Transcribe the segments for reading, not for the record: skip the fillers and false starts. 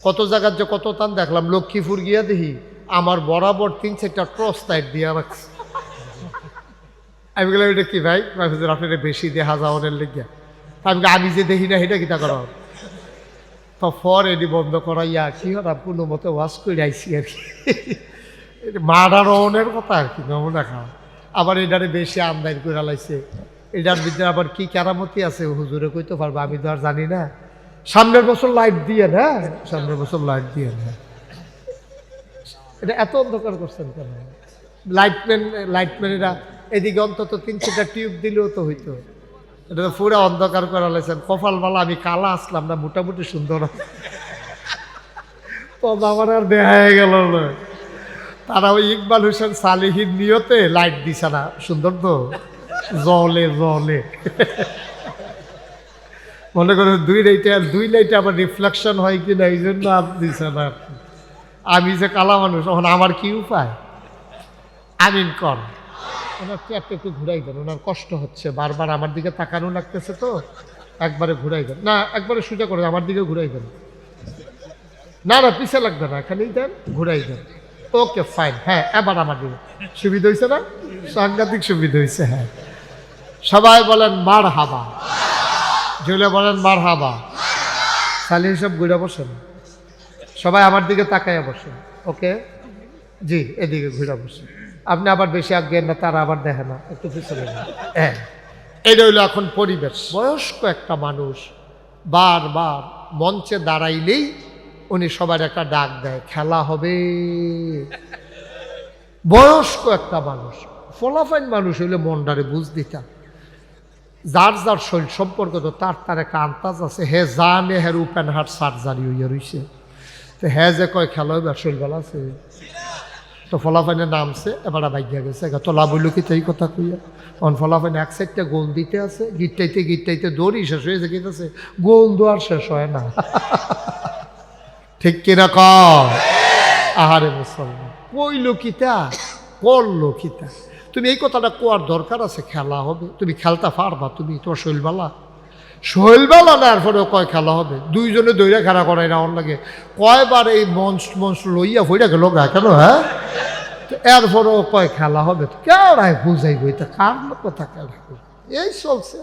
কত জায়গার যে কত টান দেখলাম, লক্ষ্মীপুর গিয়া দেখি আমার বরাবর 3-4টা ক্রস লাইট দিয়া রাখছে। আমি বললাম এটা কি ভাই? আপনার বেশি দেখা যাওয়ার লেগিয়া। আমি যে দেখি না এটা কিতা করা তো ফর এটি বন্ধ করাইয়া কি হঠাৎ কোনো মতো ওয়াশ করে আইসি আর কি। মার্ডার রনের কথা আর কি নমুনা খাওয়া। আবার এটারে বেশি আমদানি করে লাইছে। এটার ভিতরে আবার কি কেরামতি আছে হুজুরে কইতে পারবো, আমি তো আর জানি না। সামনের বছর লাইট দিয়ে না, সামনের বছর লাইট দিয়ে না। এটা এত অন্ধকার করছেন কেন? লাইটম্যানেরা এদিকে অন্তত 3-4টা টিউব দিলেও তো হইতো। এটা তো পুরো অন্ধকার করা লাইছেন। কপালবালা আমি কালা আসলাম না, মোটামুটি সুন্দর তো আমার আর দেখা গেল না। তারা ওই ইকবাল হোসেন সালিহির নিয়তে লাইট দিছে না, সুন্দর তো জলে জলে মনে করে দুই লাইটে আবার রিফ্লেকশন হয় কিনা এই জন্য দিছে না। আমি যে কালা মানুষ, তখন আমার কি উপায়? আমিন কর। ওনার চেয়ারটা একটু ঘুরাই দেন, ওনার কষ্ট হচ্ছে, বারবার আমার দিকে তাকানো লাগতেছে তো। একবারে ঘুরাই দেন না, একবারে সোজা করে আমার দিকে ঘুরাই দেন। না না পিছে লাগবে না, এখানেই দেন, ঘুরাই দেন। Okay fine. হ্যাঁ এবার আমার দিকে সুবিধা হয়েছে না? সাংঘাতিক সুবিধা হয়েছে। হ্যাঁ সবাই বলেন মার হাবা, জুলে বলেন মার হাবা। সালিহ সব ঘুরে বসেন, সবাই আমার দিকে তাকাইয়া বসেন। ওকে জি, এদিকে ঘুরে বসেন। আপনি আবার বেশি আজ্ঞেন না, তারা আবার দেখে না, একটু পিছনে। হ্যাঁ এটা হইলো এখন পরিবেশ। বয়স্ক একটা মানুষ বারবার মঞ্চে দাঁড়াইলেই উনি সবার একটা ডাক দেয়, খেলা হবে। বয়স্ক একটা মানুষ, ফলাফাইন মানুষ হইলে মনটারে বুঝ দিতাম। যার যার শরীর সম্পর্ক তো তার একটা আন্তাজ আছে। হে জানে হের ওপেন হার্ট সার্জারি হইয়া রইছে, তো হ্যাঁ যে কয় খেলা হবে, শরীর ভালো আছে তো ফলাফাইনে নামছে, এবার বাইয়া গেছে। তোলা বলল কি তাই কথা কইয়া অন ফলাফাইনে এক সাইডটা গোল দিতে আছে, গিটটাইতে দৌড়ি শেষ হয়েছে, গিতেছে গোল দোয়ার শেষ হয় না। ঠিক কিনা ক? আহারে মুসলমান, কইল কিতা করলো কিতা? তুমি এই কথাটা কোয়ার দরকার আছে, খেলা হবে। তুমি খেলতে পারবা? তুমি তোমার শৈলবালা না, এরপরেও কয় খেলা হবে। দুইজনে দৈরা খেলা করাই না অন লাগে। কয়বার এই মঞ্চ লইয়া ফইরা গেল গা কেন? হ্যাঁ এরপরেও কয় খেলা হবে। কেউরাই বুঝাইব এটা কার কথা? খেলা এই চলছে।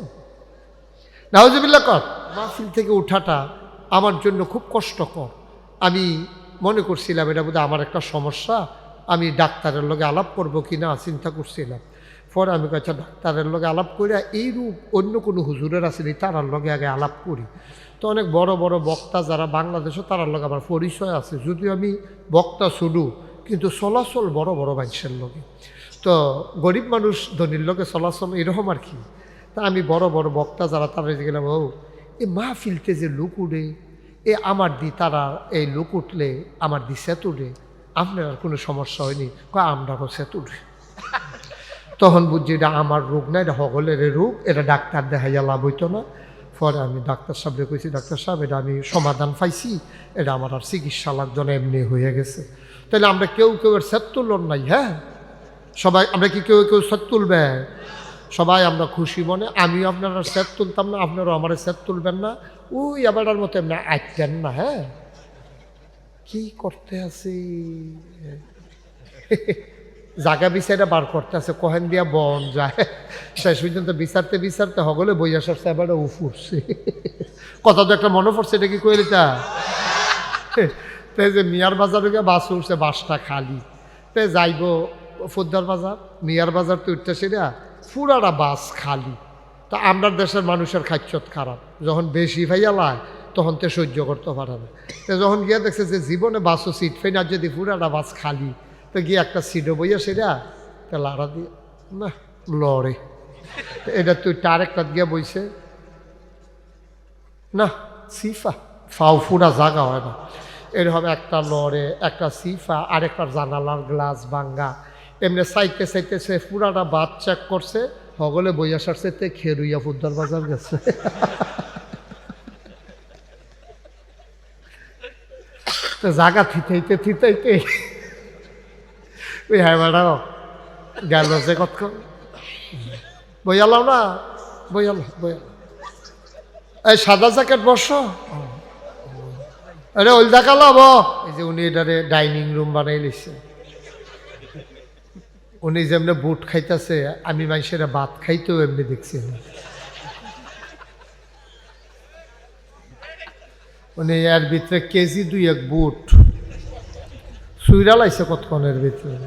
নাউজুবিল্লাহ কর। মাহফিল থেকে উঠাটা আমার জন্য খুব কষ্টকর। আমি মনে করছিলাম এটা বোধহয় আমার একটা সমস্যা, আমি ডাক্তারের লগে আলাপ করবো কিনা চিন্তা করছিলাম। পরে আমি কাছে ডাক্তারের লগে আলাপ করিয়া এইরূপ অন্য কোনো হুজুরের আসেনি, তারার লগে আগে আলাপ করি। তো অনেক বড় বড় বক্তা যারা বাংলাদেশও, তারার লগে আমার পরিচয় আছে। যদিও আমি বক্তা শুরু, কিন্তু চলাচল বড় বড় মানুষের লগে। তো গরিব মানুষ ধনীর লগে চলাচল এরকম আর কি। তা আমি বড় বড় বক্তা যারা, তারা গেলাম, ও এ মাহফিলতে যে লোক উঠে, এ আমার দি তারা এই লোক উঠলে আমার দি সেতুরে, আপনার আর কোনো সমস্যা হয়নি? আমরাও সেতুরে। তখন বুঝছি এটা আমার রোগ না, এটা সকলের রোগ, এটা ডাক্তার দেখাইয়া লাভ হইতো না। পরে আমি ডাক্তার সাহেবকে কইছি, ডাক্তার সাহেব এটা আমি সমাধান পাইছি, এটা আমার আর চিকিৎসা লাগতো না, এমনি হয়ে গেছে। তাহলে আমরা কেউ এর সেট তুলন নাই। হ্যাঁ সবাই আমরা কি কেউ সেট তুলবে? সবাই আমরা খুশি মনে। আমিও আপনারা সেট তুলতাম না, আপনারাও আমার সেট তুলবেন না। ওই আবারটার মতো এমনি আইতেন না। হ্যাঁ কি করতে আছি, জায়গা বিচারে বার করতে আছে, কহেন দিয়া বন যায়। শেষ পর্যন্ত বিচারতে হগলে বই আসার এবার উফুরছে। কথা তো একটা মনে পড়ছে, এটা কি কইলি তা? যে মিয়ার বাজারে গিয়ে বাস উঠছে, বাসটা খালি। তে যাইব ফুদ্দার বাজার, মিয়ার বাজার তো উঠতেছে না, পুরাটা বাস খালি। তা আমরা দেশের মানুষের খাচ্ছত খারাপ, যখন বেশি ভাইয়া লায় তখন তো সহ্য করতে পারে না। তো যখন গিয়ে দেখছে যে জীবনে বাসও সিট ফেন, আর যদি পুরাটা বাস খালি, তো গিয়ে একটা সিটও বইয়া সেটা তা লাড়া দিয়ে না লড়ে। এটা তুই তার একটা গিয়া বইছে না, সিফা ফাও ফুরা জাগা হয় না, এর হবে একটা লড়ে, একটা সিফা, আরেকটা জানালার গ্লাস ভাঙ্গা। এমনি চাইতে সে পুরাটা বাদ চেক করছে, হগলে বইয়া সারছে, তে খেরুইয়া ফুদ্দার বাজার গেছে। তো জাগা থিতাইতে ওই হ্যাঁ ম্যাডাম গেল যে কত বইয়ালাও না, বইয়াল এই সাদা জ্যাকেট বর্ষ, আরে ওই দেখালাম, এই যে উনি এটারে ডাইনিং রুম বানাই লিখছে। উনি যেমনি বুট খাইতেছে, আমি মানুষের ভাত খাইতেও এমনি দেখছি না। উনি এর ভিতরে কেজি 2-1 বুট সুইরা লাইছে কতক্ষণের ভিতরে।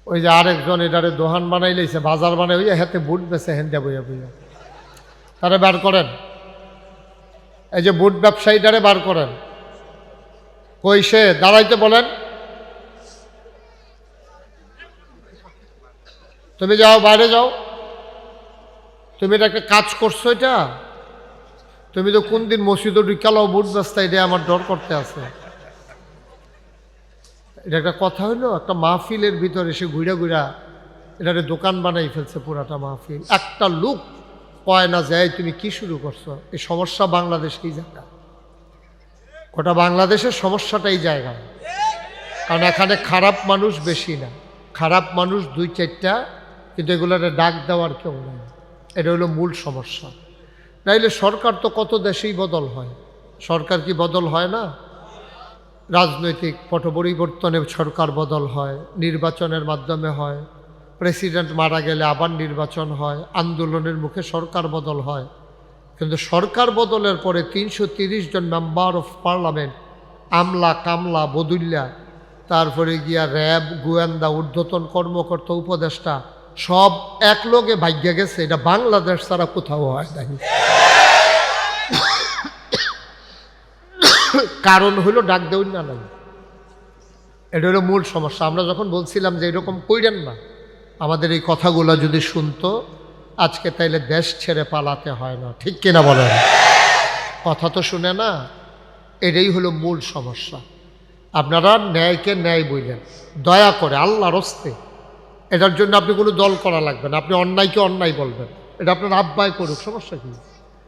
ওই যে আরেকজন এটারে দোকান বানাই লাইছে, বাজার বানাই, ওই হাতে বুট বেছে হেন্দা বইয়া বইয়া। তারা বার করেন, এই যে বুট ব্যবসায়ীটারে বার করেন। কই সে? দাঁড়াইতে বলেন। তুমি যাও, বাইরে যাও। তুমি এটা একটা কাজ করছো, এটা তুমি তো কোন দিন মসজিদে ঢুকালাও বুট ব্যস্তা, এটা আমার ডর করতে আছে। এটা একটা কথা হইলো, একটা মাহফিলের ভিতরে এসে ঘুরা ঘুরা এটারে দোকান বানাই ফেলছে পুরাটা মাহফিল। একটা লোক কয় না যায় তুমি কি শুরু করছো। এই সমস্যা বাংলাদেশ এই জায়গা, গোটা বাংলাদেশের সমস্যাটা এই জায়গায়। কারণ এখানে খারাপ মানুষ বেশি না, খারাপ মানুষ 2-4টা, কিন্তু এগুলোরে ডাক দেওয়ার কেউ নেই। এটা হলো মূল সমস্যা। নাইলে সরকার তো কত দেশেই বদল হয়, সরকার কি বদল হয় না? রাজনৈতিক পট পরিবর্তনে সরকার বদল হয়, নির্বাচনের মাধ্যমে হয়, প্রেসিডেন্ট মারা গেলে আবার নির্বাচন হয়, আন্দোলনের মুখে সরকার বদল হয়। কিন্তু সরকার বদলের পরে 330 জন মেম্বার অফ পার্লামেন্ট, আমলা কামলা বদুল্লা, তারপরে গিয়া র্যাব, গোয়েন্দা, ঊর্ধ্বতন কর্মকর্তা, উপদেষ্টা সব এক লগে ভাগ্যে গেছে। এটা বাংলাদেশ ছাড়া কোথাও হয় নাই। কারণ হইল ডাক দেউন না নাই, এটা হলো মূল সমস্যা। আমরা যখন বলছিলাম যে এরকম কইরেন না, আমাদের এই কথাগুলো যদি শুনতো আজকে, তাইলে দেশ ছেড়ে পালাতে হয় না। ঠিক কিনা বলেন? কথা তো শুনে না, এটাই হলো মূল সমস্যা। আপনারা ন্যায়কে ন্যায় বললেন, দয়া করে আল্লাহর হস্তে। এটার জন্য আপনি কোনো দল করা লাগবে না, আপনি অন্যায়কে অন্যায় বলবেন, এটা আপনার আব্বাই করুক, সমস্যা কী?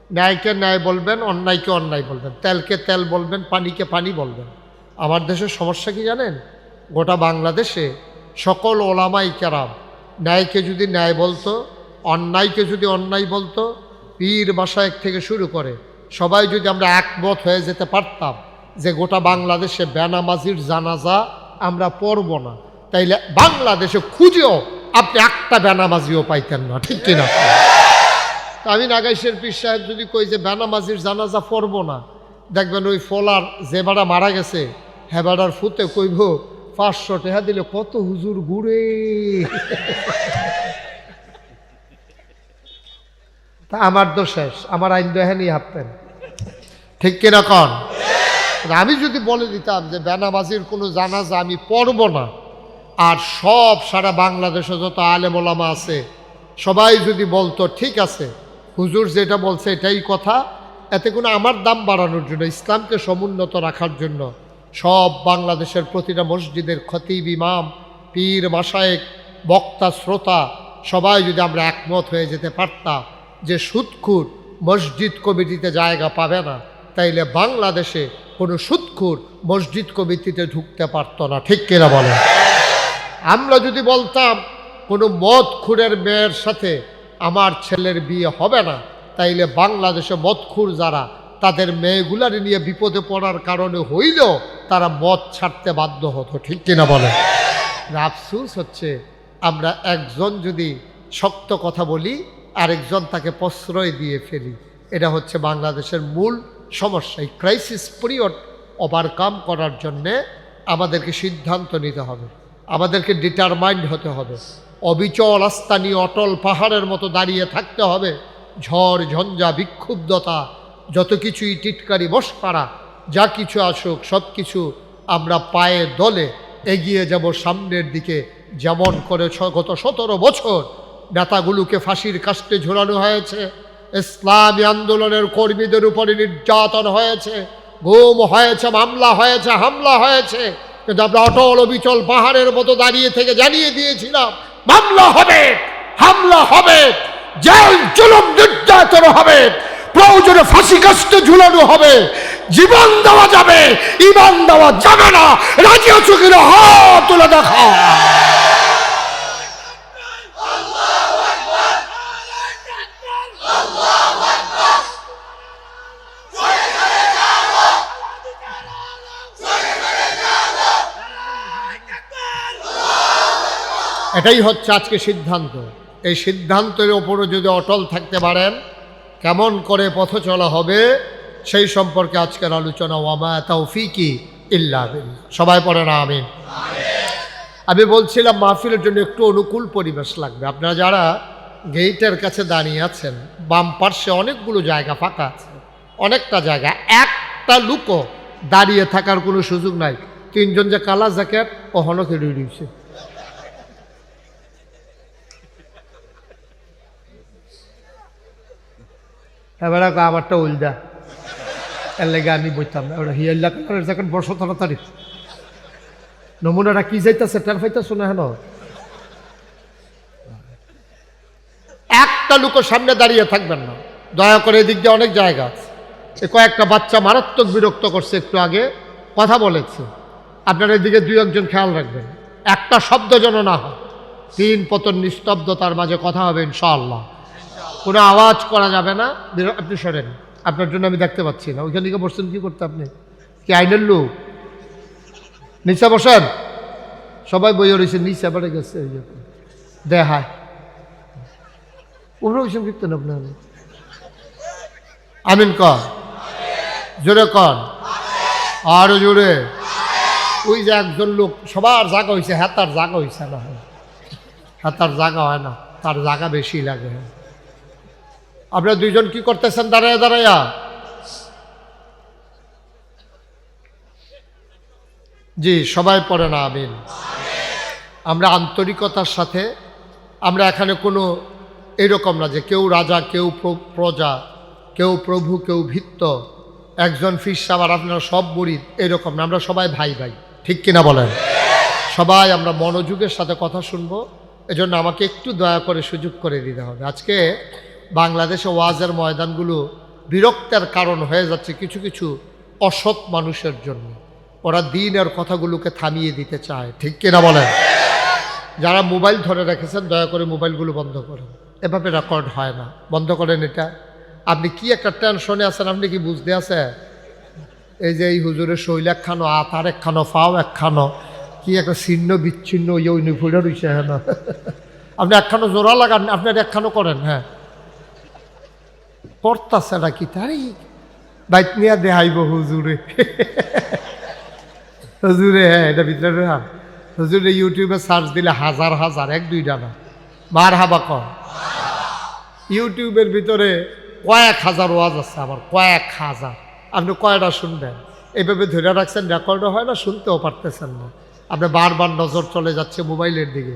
ন্যায়কে ন্যায় বলবেন, অন্যায়কে অন্যায় বলবেন, তেলকে তেল বলবেন, পানিকে পানি বলবেন। আমার দেশের সমস্যা কি জানেন? গোটা বাংলাদেশে সকল ওলামাই কেরাম ন্যায়কে যদি ন্যায় বলতো, অন্যায়কে যদি অন্যায় বলতো, পীর মাশায়েখ থেকে শুরু করে সবাই যদি আমরা একমত হয়ে যেতে পারতাম যে গোটা বাংলাদেশে বেনামাজির জানাজা আমরা পড়ব না, তাইলে বাংলাদেশে খুঁজেও আপনি একটা বেনামাজিও পাইতেন না। ঠিক কিনা? আমি নাগাইশের পীর সাহেব যদি কই যে বেনামাজির জানাজা পড়ব না, দেখবেন ওই ফলার যে বাড়া মারা গেছে হেবাড়ার ফুতে কইব 500 টাকা দিলে কত হুজুর ঘুরে। তা আমার তো শেষ, আমার আইন দোহানি হাঁপতেন। ঠিক কিনা কন? আমি যদি বলে দিতাম যে বেনামাজির কোনো জানাজা আমি পড়ব না, আর সব সারা বাংলাদেশে যত আলেম ওলামা আছে সবাই যদি বলতো ঠিক আছে হুজুর যেটা বলছে এটাই কথা, এতে কোনো আমার দাম বাড়ানোর জন্য, ইসলামকে সমুন্নত রাখার জন্য সব বাংলাদেশের প্রতিটা মসজিদের খতিব, ইমাম, পীর মাশায়েখ, বক্তা, শ্রোতা সবাই যদি আমরা একমত হয়ে যেতে পারতাম যে সুদখোর মসজিদ কমিটিতে জায়গা পাবে না, তাইলে বাংলাদেশে কোনো সুদখোর মসজিদ কমিটিতে ঢুকতে পারতো না। ঠিক কিনা বলেন? আমরা যদি বলতাম কোনো মদখোরের মেয়ের সাথে আমার ছেলের বিয়ে হবে না, তাইলে বাংলাদেশে মদখোর যারা তাদের মেয়েগুলার নিয়ে বিপদে পড়ার কারণে হইলেও তারা মদ ছাড়তে বাধ্য হতো। ঠিক কিনা বলেন? আফসোস হচ্ছে আমরা একজন যদি শক্ত কথা বলি আরেকজন তাকে প্রশ্রয় দিয়ে ফেলি। এটা হচ্ছে বাংলাদেশের মূল সমস্যা। এই ক্রাইসিস পিরিয়ড ওভারকাম করার জন্যে আমাদেরকে সিদ্ধান্ত নিতে হবে, আমাদেরকে ডিটারমাইন্ড হতে হবে, অবিচল আস্থা নিয়ে অটল পাহাড়ের মতো দাঁড়িয়ে থাকতে হবে। ঝড় ঝঞ্ঝা বিক্ষুব্ধতা যত কিছুই টিটকারি মশকারা যা কিছু আসুক সব কিছু আমরা পায়ে দলে এগিয়ে যাব সামনের দিকে। যেমন করে গত 17 বছর নেতাগুলোকে ফাঁসির কাস্টে ঝোলানো হয়েছে, ইসলামী আন্দোলনের কর্মীদের উপরে নির্যাতন হয়েছে, গুম হয়েছে, মামলা হয়েছে, হামলা হয়েছে, কিন্তু আমরা অটল অবিচল পাহাড়ের মতো দাঁড়িয়ে থেকে জানিয়ে দিয়েছিলাম মামলা হবে, হামলা হবে, জেল জুলুম নির্যাতন হবে, প্রয়োজনে ফাঁসি কাস্টে ঝুলানো হবে, জীবন দেওয়া যাবে, ঈমান দেওয়া যাবে না। রাজি আছো কিনা হাত তুলে দেখা। এটাই হচ্ছে আজকে সিদ্ধান্ত। এই সিদ্ধান্তের ওপরও যদি অটল থাকতে পারেন, কেমন করে পথ চলা হবে সেই সম্পর্কে আজকের আলোচনা। ওয়ামা তাওফিকি ইল্লা বিল্লাহ। সবাই পড়েন আমিন। আমি বলছিলাম মাহফিলের জন্য একটু অনুকূল পরিবেশ লাগবে। আপনারা যারা গেইটের কাছে দাঁড়িয়ে আছেন, বাম পার্শ্বে অনেকগুলো জায়গা ফাঁকা আছে, অনেকটা জায়গা, একটা লুকও দাঁড়িয়ে থাকার কোনো সুযোগ নাই। তিনজন যে কালা জ্যাকেট ও হনকে রয়েছে, এবার আমারটা উল্দা, এর লেগে আমি বইতাম না। ওরা হিয়াল্লা কালারের জ্যাকেট বর্ষ তাড়াতাড়ি নমুনাটা কি যাইতেছে টের পাইতেছো না? হেন একটা লুকো সামনে দাঁড়িয়ে থাকবেন না দয়া করে। এদিক দিয়ে অনেক জায়গা আছে। কয়েকটা বাচ্চা মারাত্মক বিরক্ত করছে, একটু আগে কথা বলেছে। আপনারা এদিকে দুই একজন খেয়াল রাখবেন, একটা শব্দ যেন না হয়। তিন পতন নিস্তব্ধতার মাঝে কথা হবে ইনশাআল্লাহ। কোনো আওয়াজ করা যাবে না। আপনি সরেন, আপনার জন্য আমি দেখতে পাচ্ছি না। ওইখান থেকে বসছেন কি করতে? আপনি কি আইনের লোক? নিচে বসেন। সবাই বইয়ে রয়েছে, নিচে বেড়ে গেছে দেখায় ওরা ওইসব কীর্তন। আপনার আমিন কন, জোরে কন, আরো জোরে। ওই যে একজন লোক, সবার জায়গা হয়েছে, হাতার জায়গা হয়েছে না, হাতার জায়গা হয় না, তার জায়গা বেশি লাগে। আপনারা দুইজন কি করতেছেন দাঁড়াইয়া দাঁড়াইয়া? জি, সবাই পড়ে না আমিন। আমরা আন্তরিকতার সাথে, আমরা এখানে কোনো এরকম না যে কেউ রাজা, কেউ প্রজা, কেউ প্রভু, কেউ ভিত্ত, একজন ফিস সাবার আপনারা সব মুরিদ, এরকম না। আমরা সবাই ভাই ভাই, ঠিক কিনা বলেন? সবাই আমরা মনোযোগের সাথে কথা শুনবো। এজন্য আমাকে একটু দয়া করে সুযোগ করে দিতে হবে। আজকে বাংলাদেশে ওয়াজের ময়দানগুলো বিরক্তের কারণ হয়ে যাচ্ছে কিছু কিছু অসৎ মানুষের জন্য। ওরা দিনের কথাগুলোকে থামিয়ে দিতে চায়, ঠিক কিনা বলেন? যারা মোবাইল ধরে রেখেছেন দয়া করে মোবাইলগুলো বন্ধ করেন। এভাবে রেকর্ড হয় না, বন্ধ করেন এটা। আপনি কি একটা টেনশনে আছেন, আপনি কি বুঝতে আছে? এই যে এই হুজুরের শৈল একখানো, আতার একখানো, ফাও একখানো, কি একটা ছিন্ন বিচ্ছিন্ন ইউনি ফুলে রয়েছে। হ্যাঁ, আপনি একখানো জোড়া লাগান, আপনার একখানো করেন। হ্যাঁ, পড়তাছে না কি তারই বাইক নিয়ে দেখাইব হুজুরে। হুজুরে, হ্যাঁ, এটা ভিতরে হুজুরে ইউটিউবে সার্চ দিলে হাজার হাজার, এক দুইটা না, মার হাবা কম। ইউটিউবের ভিতরে কয়েক হাজার ওয়াজ আছে, আবার কয়েক হাজার। আপনি কয়টা শুনবেন? এইভাবে ধরে রাখছেন, রেকর্ডও হয় না, শুনতেও পারতেছেন না। আপনি বারবার নজর চলে যাচ্ছে মোবাইলের দিকে।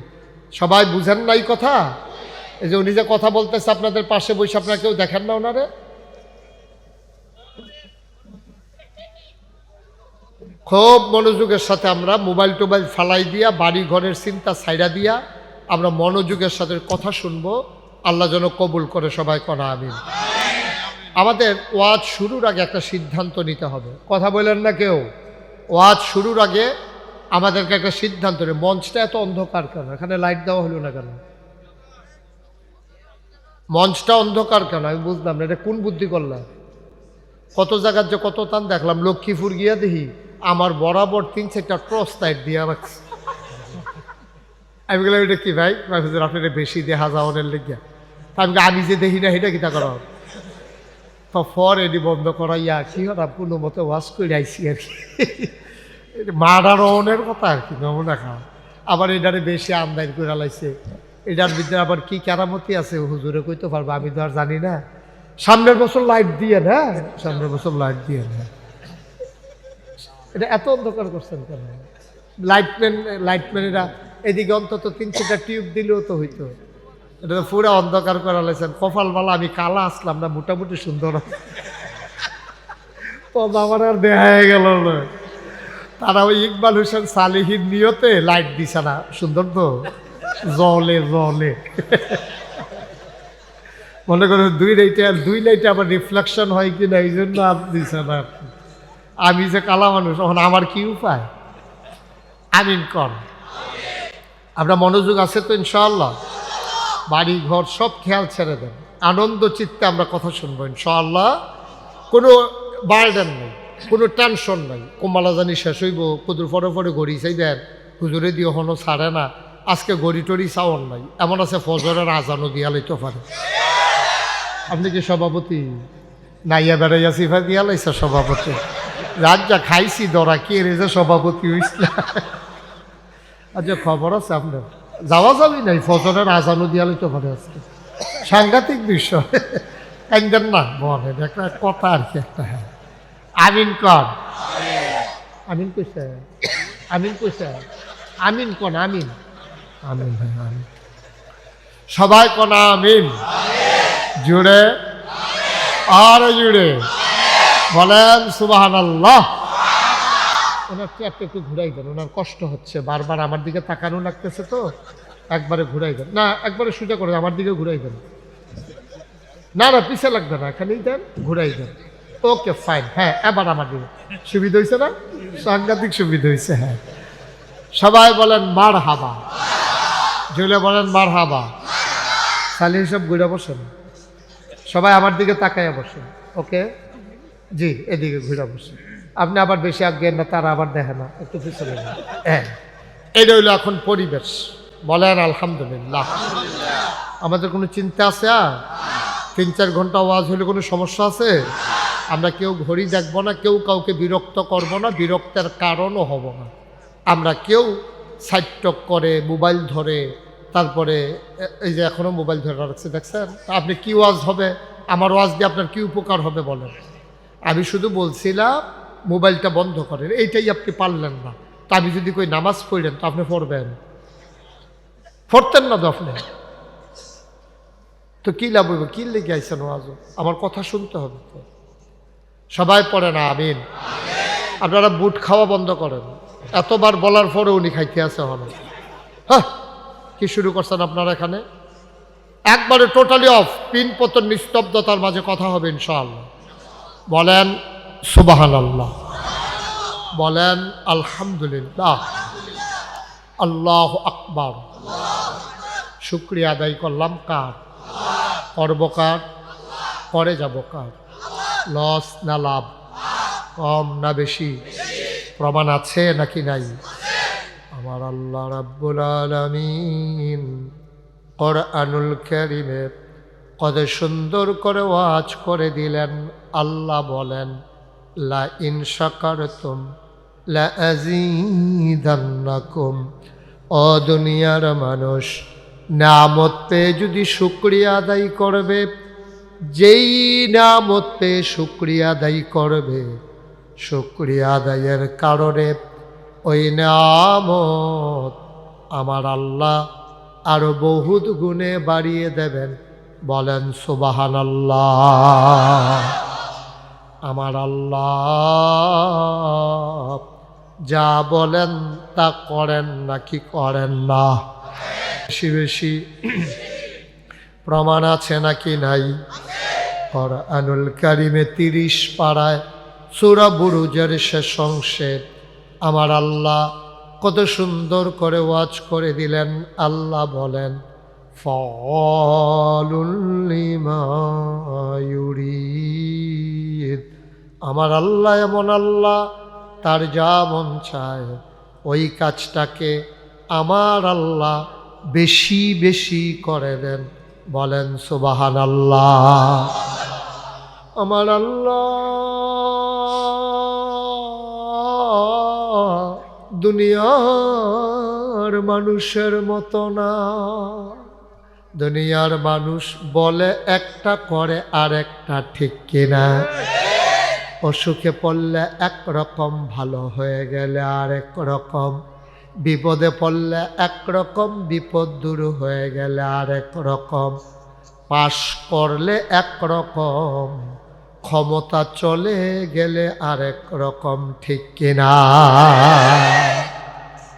সবাই বুঝেন না এই কথা? এই যে উনি যে কথা বলতেছে আপনাদের পাশে বসে, আপনারা কেউ দেখেন না ওনারে? খুব মনোযোগের সাথে আমরা মোবাইল টোবাইল ফালাই দিয়া, বাড়ি ঘরের চিন্তা ছাইড়া দিয়া আমরা মনোযোগের সাথে কথা শুনবো। আল্লাহ যেন কবুল করে, সবাই কনা আমিন। আমাদের ওয়াজ শুরুর আগে একটা সিদ্ধান্ত নিতে হবে। কথা বলেন না কেউ? ওয়াজ শুরুর আগে আমাদেরকে একটা সিদ্ধান্ত নেই। মঞ্চটা এত অন্ধকার কেন? এখানে লাইট দেওয়া হলো না কেন? মঞ্চটা অন্ধকার কেন? আমি বুঝলাম না, এটা কোন বুদ্ধি করলাম? কত জায়গার যে কত টান দেখলাম। লক্ষ্মীপুর গিয়া দেখি আমার বরাবর 3-4টা টর্চ লাইট দিয়ে রাখছে। আমি বললাম এটা কি ভাই? আপনার বেশি দেখা যাওয়ার লেগে। আমি যে দেখি না সেটা কিতা করা তো ফর এটি বন্ধ করাইয়া কি হঠাৎ কোনো মতো ওয়াশ করে আইসি আর কি। মারার অনের কথা আর কি, নমুনা খাওয়া। আবার এটারে বেশি আমদানি করে লাইছে। এটার ভিতরে আবার কি কেরামতি আছে হুজুরে কইতে পারবো, আমি তো আর জানি না। সামনের বছর লাইট দিয়ে না, সামনের বছর লাইট দিয়ে না। এটা এত অন্ধকার করছেন কেন? লাইটম্যানেরা এদিকে অন্তত 3-4টা টিউব দিলেও তো হইতো। এটা তো পুরো অন্ধকার করে লাইছেন। কপালবালা আমি কালা আসলাম না, মোটামুটি সুন্দর তো আমার আর দেখা গেল না। তারা ওই ইকবাল হোসেন সালিহির নিয়তে লাইট দিছে না, সুন্দর তো জলে জলে। মনে করেন দুই লাইটে আবার রিফ্লেকশন হয় কিনা, এই জন্য আপনি দিছে না। আমি যে কালা মানুষ, তখন আমার কি উপায়? আমিন কর। আমরা মনোযোগ আছে তো ইনশাআল্লাহ? বাড়ি ঘর সব খেয়াল ছেড়ে দেন, আনন্দ চিত্তে আমরা কথা শুনবো ইনশাআল্লাহ। কোনো বার্ডেন নেই, কোনো টেনশন নাই। কোমালা জানি শেষ হইব, কুদুর পরে পরে ঘড়ি চাই দেন, হুজুরে দিয়ে হনো ছাড়ে না, আজকে গড়ি টড়ি চাওয়ার নাই, এমন আছে ফজরের আজানও দিয়া লইতে পারে। আপনি কি সভাপতি? নাইয়া বেড়াইয়া সিফা দিয়া লাইছে সভাপতি। রাত যা খাইছি দরা কে রে যে সভাপতি হইছিল। আচ্ছা খবর আছে আপনার? যাওয়া যাবি নাই, ফজরের আজানও দিয়া লইতে পারে আজকে। সাংঘাতিক বিষয়। একদিন না বলে একটা কথা আর কি একটা। হ্যাঁ আমিন কন, আমিন কইছে, আমিন কইছে, আমিন কন, আমিন আমিন, হ্যাঁ আমিন। সবাই কন আমিন জুড়ে আর জুড়ে বলেন সুবহানাল্লাহ। ওনার চেয়ারটা একটু ঘুরাই দেন, ওনার কষ্ট হচ্ছে, বারবার আমার দিকে তাকানো লাগতেছে তো, একবারে ঘুরাই দেন। না একবারে সোজা করে আমার দিকে ঘুরাই দেন। না না পিছে লাগবে না, এখানেই দেন, ঘুরাই দেন। Okay fine. হ্যাঁ এবার আমার দিকে সুবিধা হয়েছে না? সাংঘাতিক সুবিধা হয়েছে। হ্যাঁ সবাই বলেন মার হাবা, জুলে বলেন মার হাবা। খালি সব ঘুরে বসেন, সবাই আমার দিকে তাকাইয়া বসেন। ওকে জি, এদিকে ঘুরে বসেন। আপনি আবার বেশি আজ্ঞেন না, তারা আবার দেখে না, একটু পিছনে। হ্যাঁ এটা হইলো এখন পরিবেশ। বলেন আলহামদুলিল্লাহ। আমাদের কোনো চিন্তা আছে? 3-4 ঘন্টা ওয়াজ হলে কোনো সমস্যা আছে? আমরা কেউ ঘড়ি দেখবো না, কেউ কাউকে বিরক্ত করব না, বিরক্তের কারণও হব না। আমরা কেউ সাইটটক করে মোবাইল ধরে, তারপরে এই যে এখনও মোবাইল ধরে রাখছে দেখছেন। আপনি কি ওয়াজ হবে? আমার ওয়াজ দিয়ে আপনার কি উপকার হবে বলেন? আমি শুধু বলছিলাম মোবাইলটা বন্ধ করেন, এইটাই আপনি পারলেন না। তা আমি যদি কই নামাজ পড়েন তো আপনি পড়বেন? পড়তেন না তো আপনি, তো কি লাভ হইব? কি লেগে আইছেন ওয়াজ? আমার কথা শুনতে হবে তো। সবাই পড়ে না আমিন। আপনারা বুট খাওয়া বন্ধ করেন। এতবার বলার পরে উনি খাইতে আছে হলো। হ্যাঁ কি শুরু করছেন আপনারা এখানে? একবারে টোটালি অফ, পিন পতন নিস্তব্ধতার মাঝে কথা হবে ইনশাআল্লাহ। বলেন সুবহানাল্লাহ, বলেন আলহামদুলিল্লাহ, আল্লাহু আকবার। শুকরিয়া আদায় করলাম কার? করব কার? করে যাব কার? লস না লাভ? কম না বেশি? প্রমাণ আছে নাকি নাই? আমার আল্লাহ রাব্বুল আলামিন কোরআনুল কারীমে কত সুন্দর করে ওয়াজ করে দিলেন। আল্লাহ বলেন লা ইন শাকারতুম লা আযীদান্নাকুম। ও দুনিয়ার মানুষ, নিয়ামত পেয়ে যদি শুকরিয়া আদায় করবে, যেই নিয়ামত পেয়ে শুকরিয়া আদায় করবে, শুকরিয়া আদায়ের কারণে ওই নিয়ামত আমার আল্লাহ আরো বহুত গুণে বাড়িয়ে দেবেন। বলেন সুবহানাল্লাহ। আমার আল্লাহ যা বলেন তা করেন নাকি করেন না? বেশি বেশি প্রমাণ আছে নাকি নাই? কোরআনুল কারীমে 30 পারায় সূরা বুরুজের শেষ অংশে আমার আল্লাহ কত সুন্দর করে ওয়াজ করে দিলেন। আল্লাহ বলেন ফাআলুল লিমা ইউরিদ। আমার আল্লাহ এমন আল্লাহ, তার যা মন চায় ওই কাজটাকে আমার আল্লাহ বেশি বেশি করে দেন। বলেন সুবহানাল্লাহ। আমার আল্লাহ দুনিয়ার মানুষের মতো না। দুনিয়ার মানুষ বলে একটা করে আর একটা, ঠিক কিনা? অসুখে পড়লে একরকম, ভালো হয়ে গেলে আরেক রকম, বিপদে পড়লে একরকম, বিপদ দূর হয়ে গেলে আরেক রকম, পাশ করলে একরকম, ক্ষমতা চলে গেলে আরেক রকম, ঠিক কিনা?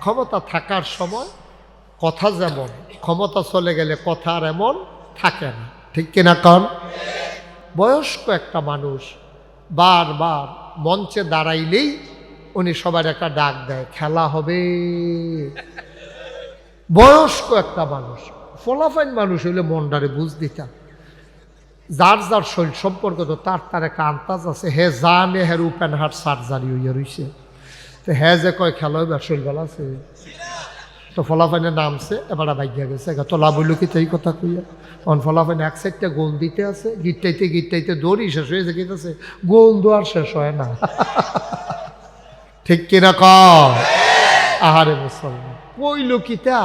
ক্ষমতা থাকার সময় কথা যেমন, ক্ষমতা চলে গেলে কথা আর এমন থাকে না, ঠিক কিনা কন? বয়স্ক একটা মানুষ বারবার মঞ্চে দাঁড়াইলেই উনি সবার একটা ডাক দেয়, খেলা হবে। বয়স্ক একটা মানুষ, ফলাফাইন মানুষ হইলে মনটারে বুঝ দিতাম। যার যার শরীর সম্পর্ক তো তার একটা আন্তাজ আছে। হে জানে হের ওপেন হার্ট সার্জারি হইয়া রইছে, তো হ্যাঁ যে কয় খেলা হইবে, শরীর ভালো আছে? তো ফলাফাইনে নামছে এবার বাইগিয়া গেছে তোলা বলল কি তাই কথা কইয়া অন ফলাফাইনে এক সাইডটা গোল দিতে আছে গিটটাইতে দড়ি শেষ হয়েছে গেছে গোল দোয়ার শেষ হয় না ঠিক কিনা ক আহারে মুসলমান কইল কিতা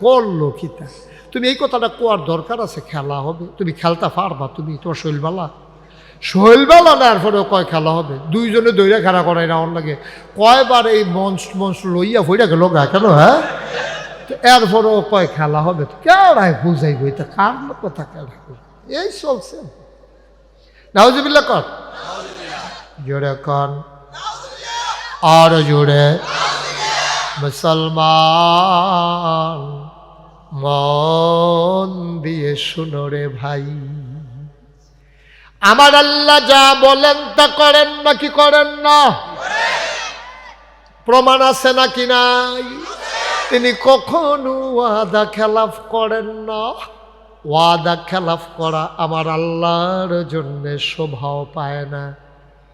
করলো কিতা তুমি এই কথাটা কোয়ার দরকার আছে খেলা হবে তুমি খেলতে পারবা তুমি তোমার শৈলবেলা না এরপরেও কয় খেলা হবে দুইজনে দৈরা খেলা করাই না ওর লাগে কয়বার এই মঞ্চ লইয়া ফইরা গেল গা কেন হ্যাঁ এরপরেও কয় খেলা হবে কেড়াই বুঝাই বই তা কার কথা কেড়া এই চলছে নাউজুবিল্লাহ কর জোরে কন আর জোরে মুসলমান মন দিয়ে শুনো রে ভাই আমার আল্লাহ যা বলেন তা করেন নাকি করেন না প্রমাণ আছে নাকি নাই তিনি কখনো ওয়াদা খেলাফ করেন না ওয়াদা খেলাফ করা আমার আল্লাহর জন্য শোভাও পায় না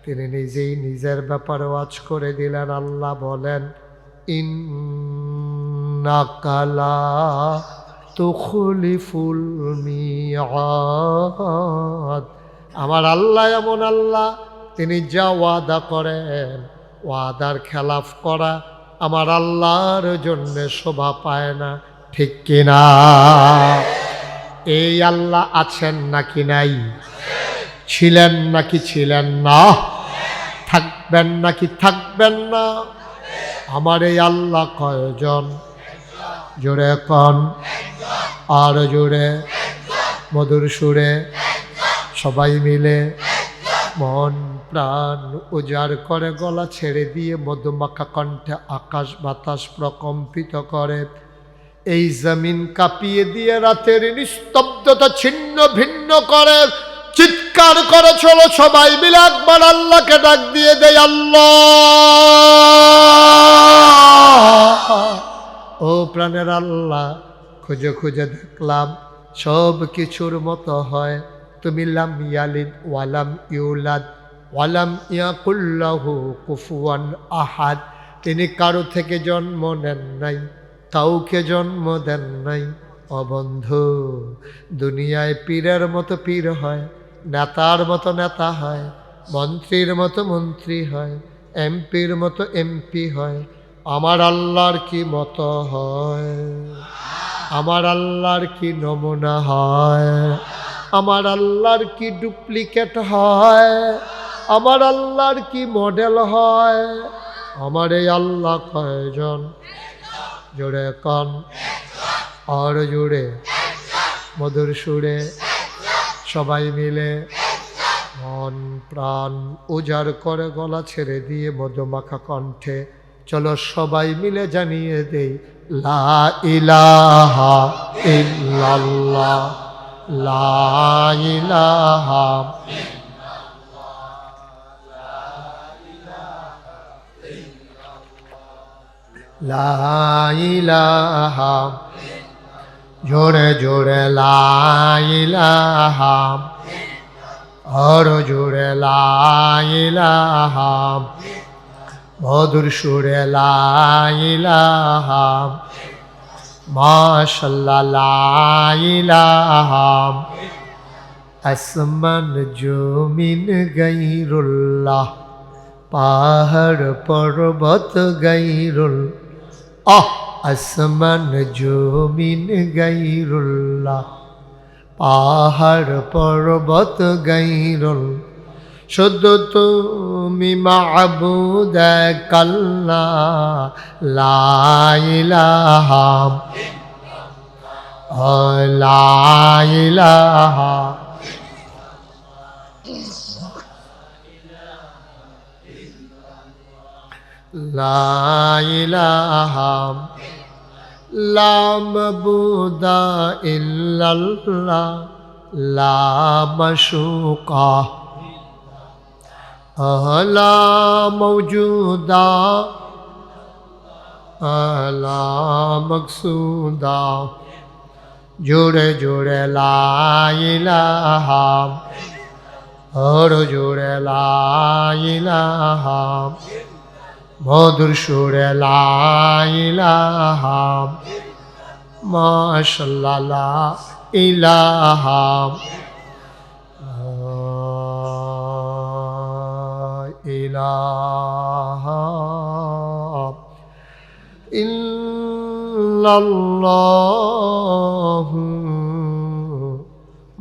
তিনি নিজেই নিজের ব্যাপারে ওয়াজ করে দিলেন আল্লাহ বলেন ইন্নাকা লা তুখলিফুল মিআদ আমার আল্লাহ এমন আল্লাহ তিনি যা ওয়াদা করেন ওয়াদার খেলাফ করা আমার আল্লাহর জন্য শোভা পায় না ঠিক কিনা এই আল্লাহ আছেন নাকি নাই ছিলেন নাকি ছিলেন না থাকবেন নাকি থাকবেন না আমার এই আল্লাহ কয়জন জোরে কন আর জোরে মধুর সুরে সবাই মিলে মন প্রাণ উজাড় করে গলা ছেড়ে দিয়ে মধুমাখা কণ্ঠে আকাশ বাতাস প্রকম্পিত করে এই জমিন কাঁপিয়ে দিয়ে রাতের নিস্তব্ধতা ছিন্ন ভিন্ন করে চিৎকার করে চলো সবাই মিলে একবার আল্লাহকে ডাক দিয়ে দেয় আল্লাহ ও প্রাণের আল্লাহ খুঁজে খুঁজে দেখলাম সব কিছুর মতো হয় তুমি লাম ইয়ালিদ ওয়ালাম ইউলাদ ওয়ালাম ইয়াকুল লাহু কুফুয়ান আহাদ তিনি কারো থেকে জন্ম নেন নাই কাউকে জন্ম দেন নাই ও বন্ধু দুনিয়ায় পীরের মতো পীর হয় নেতার মতো নেতা হয় মন্ত্রীর মতো মন্ত্রী হয় এমপির মতো এমপি হয় আমার আল্লাহর কি মতো হয় আমার আল্লাহর কি নমুনা হয় আমার আল্লাহর কি ডুপ্লিকেট হয় আমার আল্লাহর কি মডেল হয় আমার এই আল্লাহ কয়জন জোরে কন আর জোরে মধুর সুরে সবাই মিলে মন প্রাণ উজাড় করে গলা ছেড়ে দিয়ে মধুমাখা কণ্ঠে চলো সবাই মিলে জানিয়ে দেই লা ইলাহা ইল্লাল্লাহ লা ইলাহা লা ইলাহা জোরে জোরে লা ইলাহা আর জোরে লা ইলাহা মধুর সুরে লা ইলাহা মাশাআল্লাহ লা ইলাহা আসমান জমিন গায়রুল্লাহ পাহাড় পর্বত গায়রুল আসমান জমিন গায়রুল্লাহ পাহাড় পর্বত গায়রুল শুধু তুমি মাবুদ কাল্লা লা ইলাহা লা ইলাহা লা ইলাহা লা মাবুদা ইল্লাল্লাহ লা মাশুকা লা মওজুদা লা মকসুদা জোরে জোরে লা ইলাহা আর জোরে লা ইলাহা মধুর সুরে লা ইলাহা মাশাআল্লাহ লা ইলাহা ইলাহা ইল্লাল্লাহু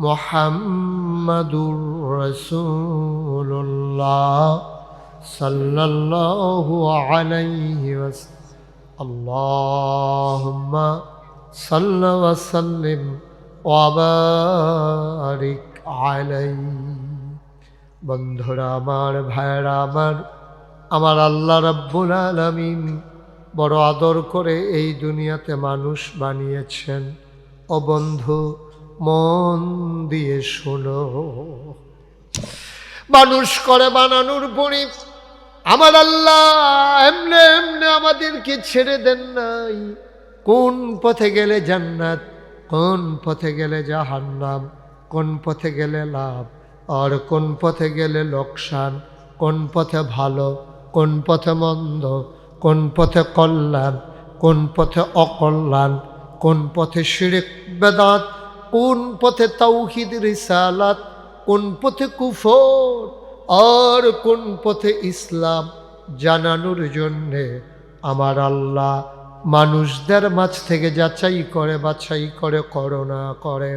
মুহাম্মাদুর রাসূলুল্লাহ সাল্লাল্লাহু আলাইহি ওয়াসাল্লাম আল্লাহুম্মা সাল্লি ওয়া সাল্লিম ওয়া বারিক আলাইহি। বন্ধুরা আমার, ভাইরা আমার আল্লাহ রাব্বুল আলামিন বড় আদর করে এই দুনিয়াতে মানুষ বানিয়েছেন। ও বন্ধু, মন দিয়ে শোনো, মানুষ করে বানানোর পরে আমার আল্লাহ এমনে এমনে আমাদেরকে ছেড়ে দেন নাই। কোন পথে গেলে জান্নাত, কোন পথে গেলে জাহান্নাম, কোন পথে গেলে লাভ আর কোন পথে গেলে লোকসান, কোন পথে ভালো, কোন পথে মন্দ, কোন পথে কল্যাণ, কোন পথে অকল্যাণ, কোন পথে শিরক বেদাত, কোন পথে তাওহীদ রিসালাত, কোন পথে কুফর আর কোন পথে ইসলাম জানানোর জন্যে আমার আল্লাহ মানুষদের মাঝ থেকে যাচাই করে, বাছাই করে, করুণা করে,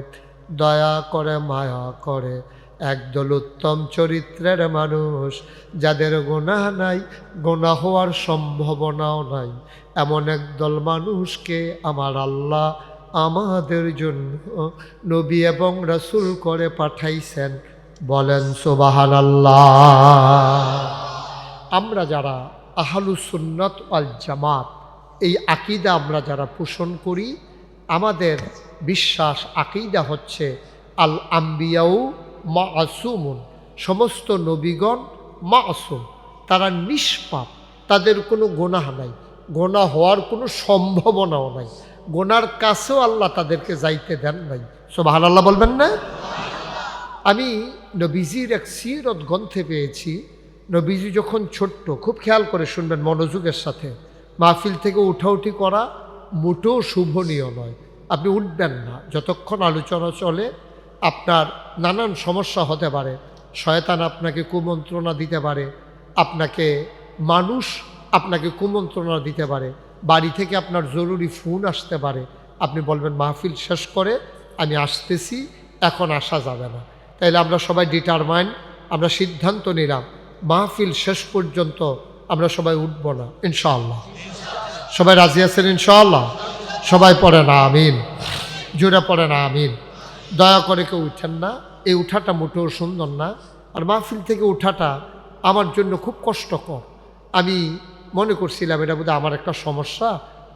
দয়া করে, মায়া করে একদল উত্তম চরিত্রের মানুষ, যাদের গুনাহ নাই, গুনাহ হওয়ার সম্ভাবনাও নাই, এমন একদল মানুষকে আমার আল্লাহ আমাদের জন্য নবী এবং রাসূল করে পাঠাইছেন। বলেন সুবহানাল্লাহ। আমরা যারা আহলুস সুন্নাত ওয়াল জামাত, এই আকীদা আমরা যারা পোষণ করি, আমাদের বিশ্বাস আকীদা হচ্ছে আল আম্বিয়াউ মাসুমুন, সমস্ত নবীগণ মাসুম, তারা নিষ্পাপ, তাদের কোনো গুনাহ নাই, গুনাহ হওয়ার কোনো সম্ভাবনাও নাই, গুনার কাছেও আল্লাহ তাদেরকে যাইতে দেন নাই। সুবহানাল্লাহ বলবেন না? আমি নবীজির এক সিরত গ্রন্থে পেয়েছি, নবীজি যখন ছোট্ট, খুব খেয়াল করে শুনবেন মনোযোগের সাথে, মাহফিল থেকে উঠাউঠি করা মোটেও শুভনীয় নয়। আপনি উঠবেন না যতক্ষণ আলোচনা চলে। আপনার নানান সমস্যা হতে পারে, শয়তান আপনাকে কুমন্ত্রণা দিতে পারে, আপনাকে কুমন্ত্রণা দিতে পারে, বাড়ি থেকে আপনার জরুরি ফোন আসতে পারে। আপনি বলবেন মাহফিল শেষ করে আমি আসতেছি, এখন আসা যাবে না। তাইলে আমরা সবাই ডিটারমাইন্ড, আমরা সিদ্ধান্ত নিলাম মাহফিল শেষ পর্যন্ত আমরা সবাই উঠব না, ইনশাআল্লাহ। সবাই রাজি আছেন ইনশাআল্লাহ? সবাই পড়ে না আমিন, জোরে পড়ে না আমিন। দয়া করে কেউ উঠেন না, এই উঠাটা মোটেও সুন্দর না। আর মাহফিল থেকে উঠাটা আমার জন্য খুব কষ্টকর। আমি মনে করছিলাম এটা বোধহয় আমার একটা সমস্যা,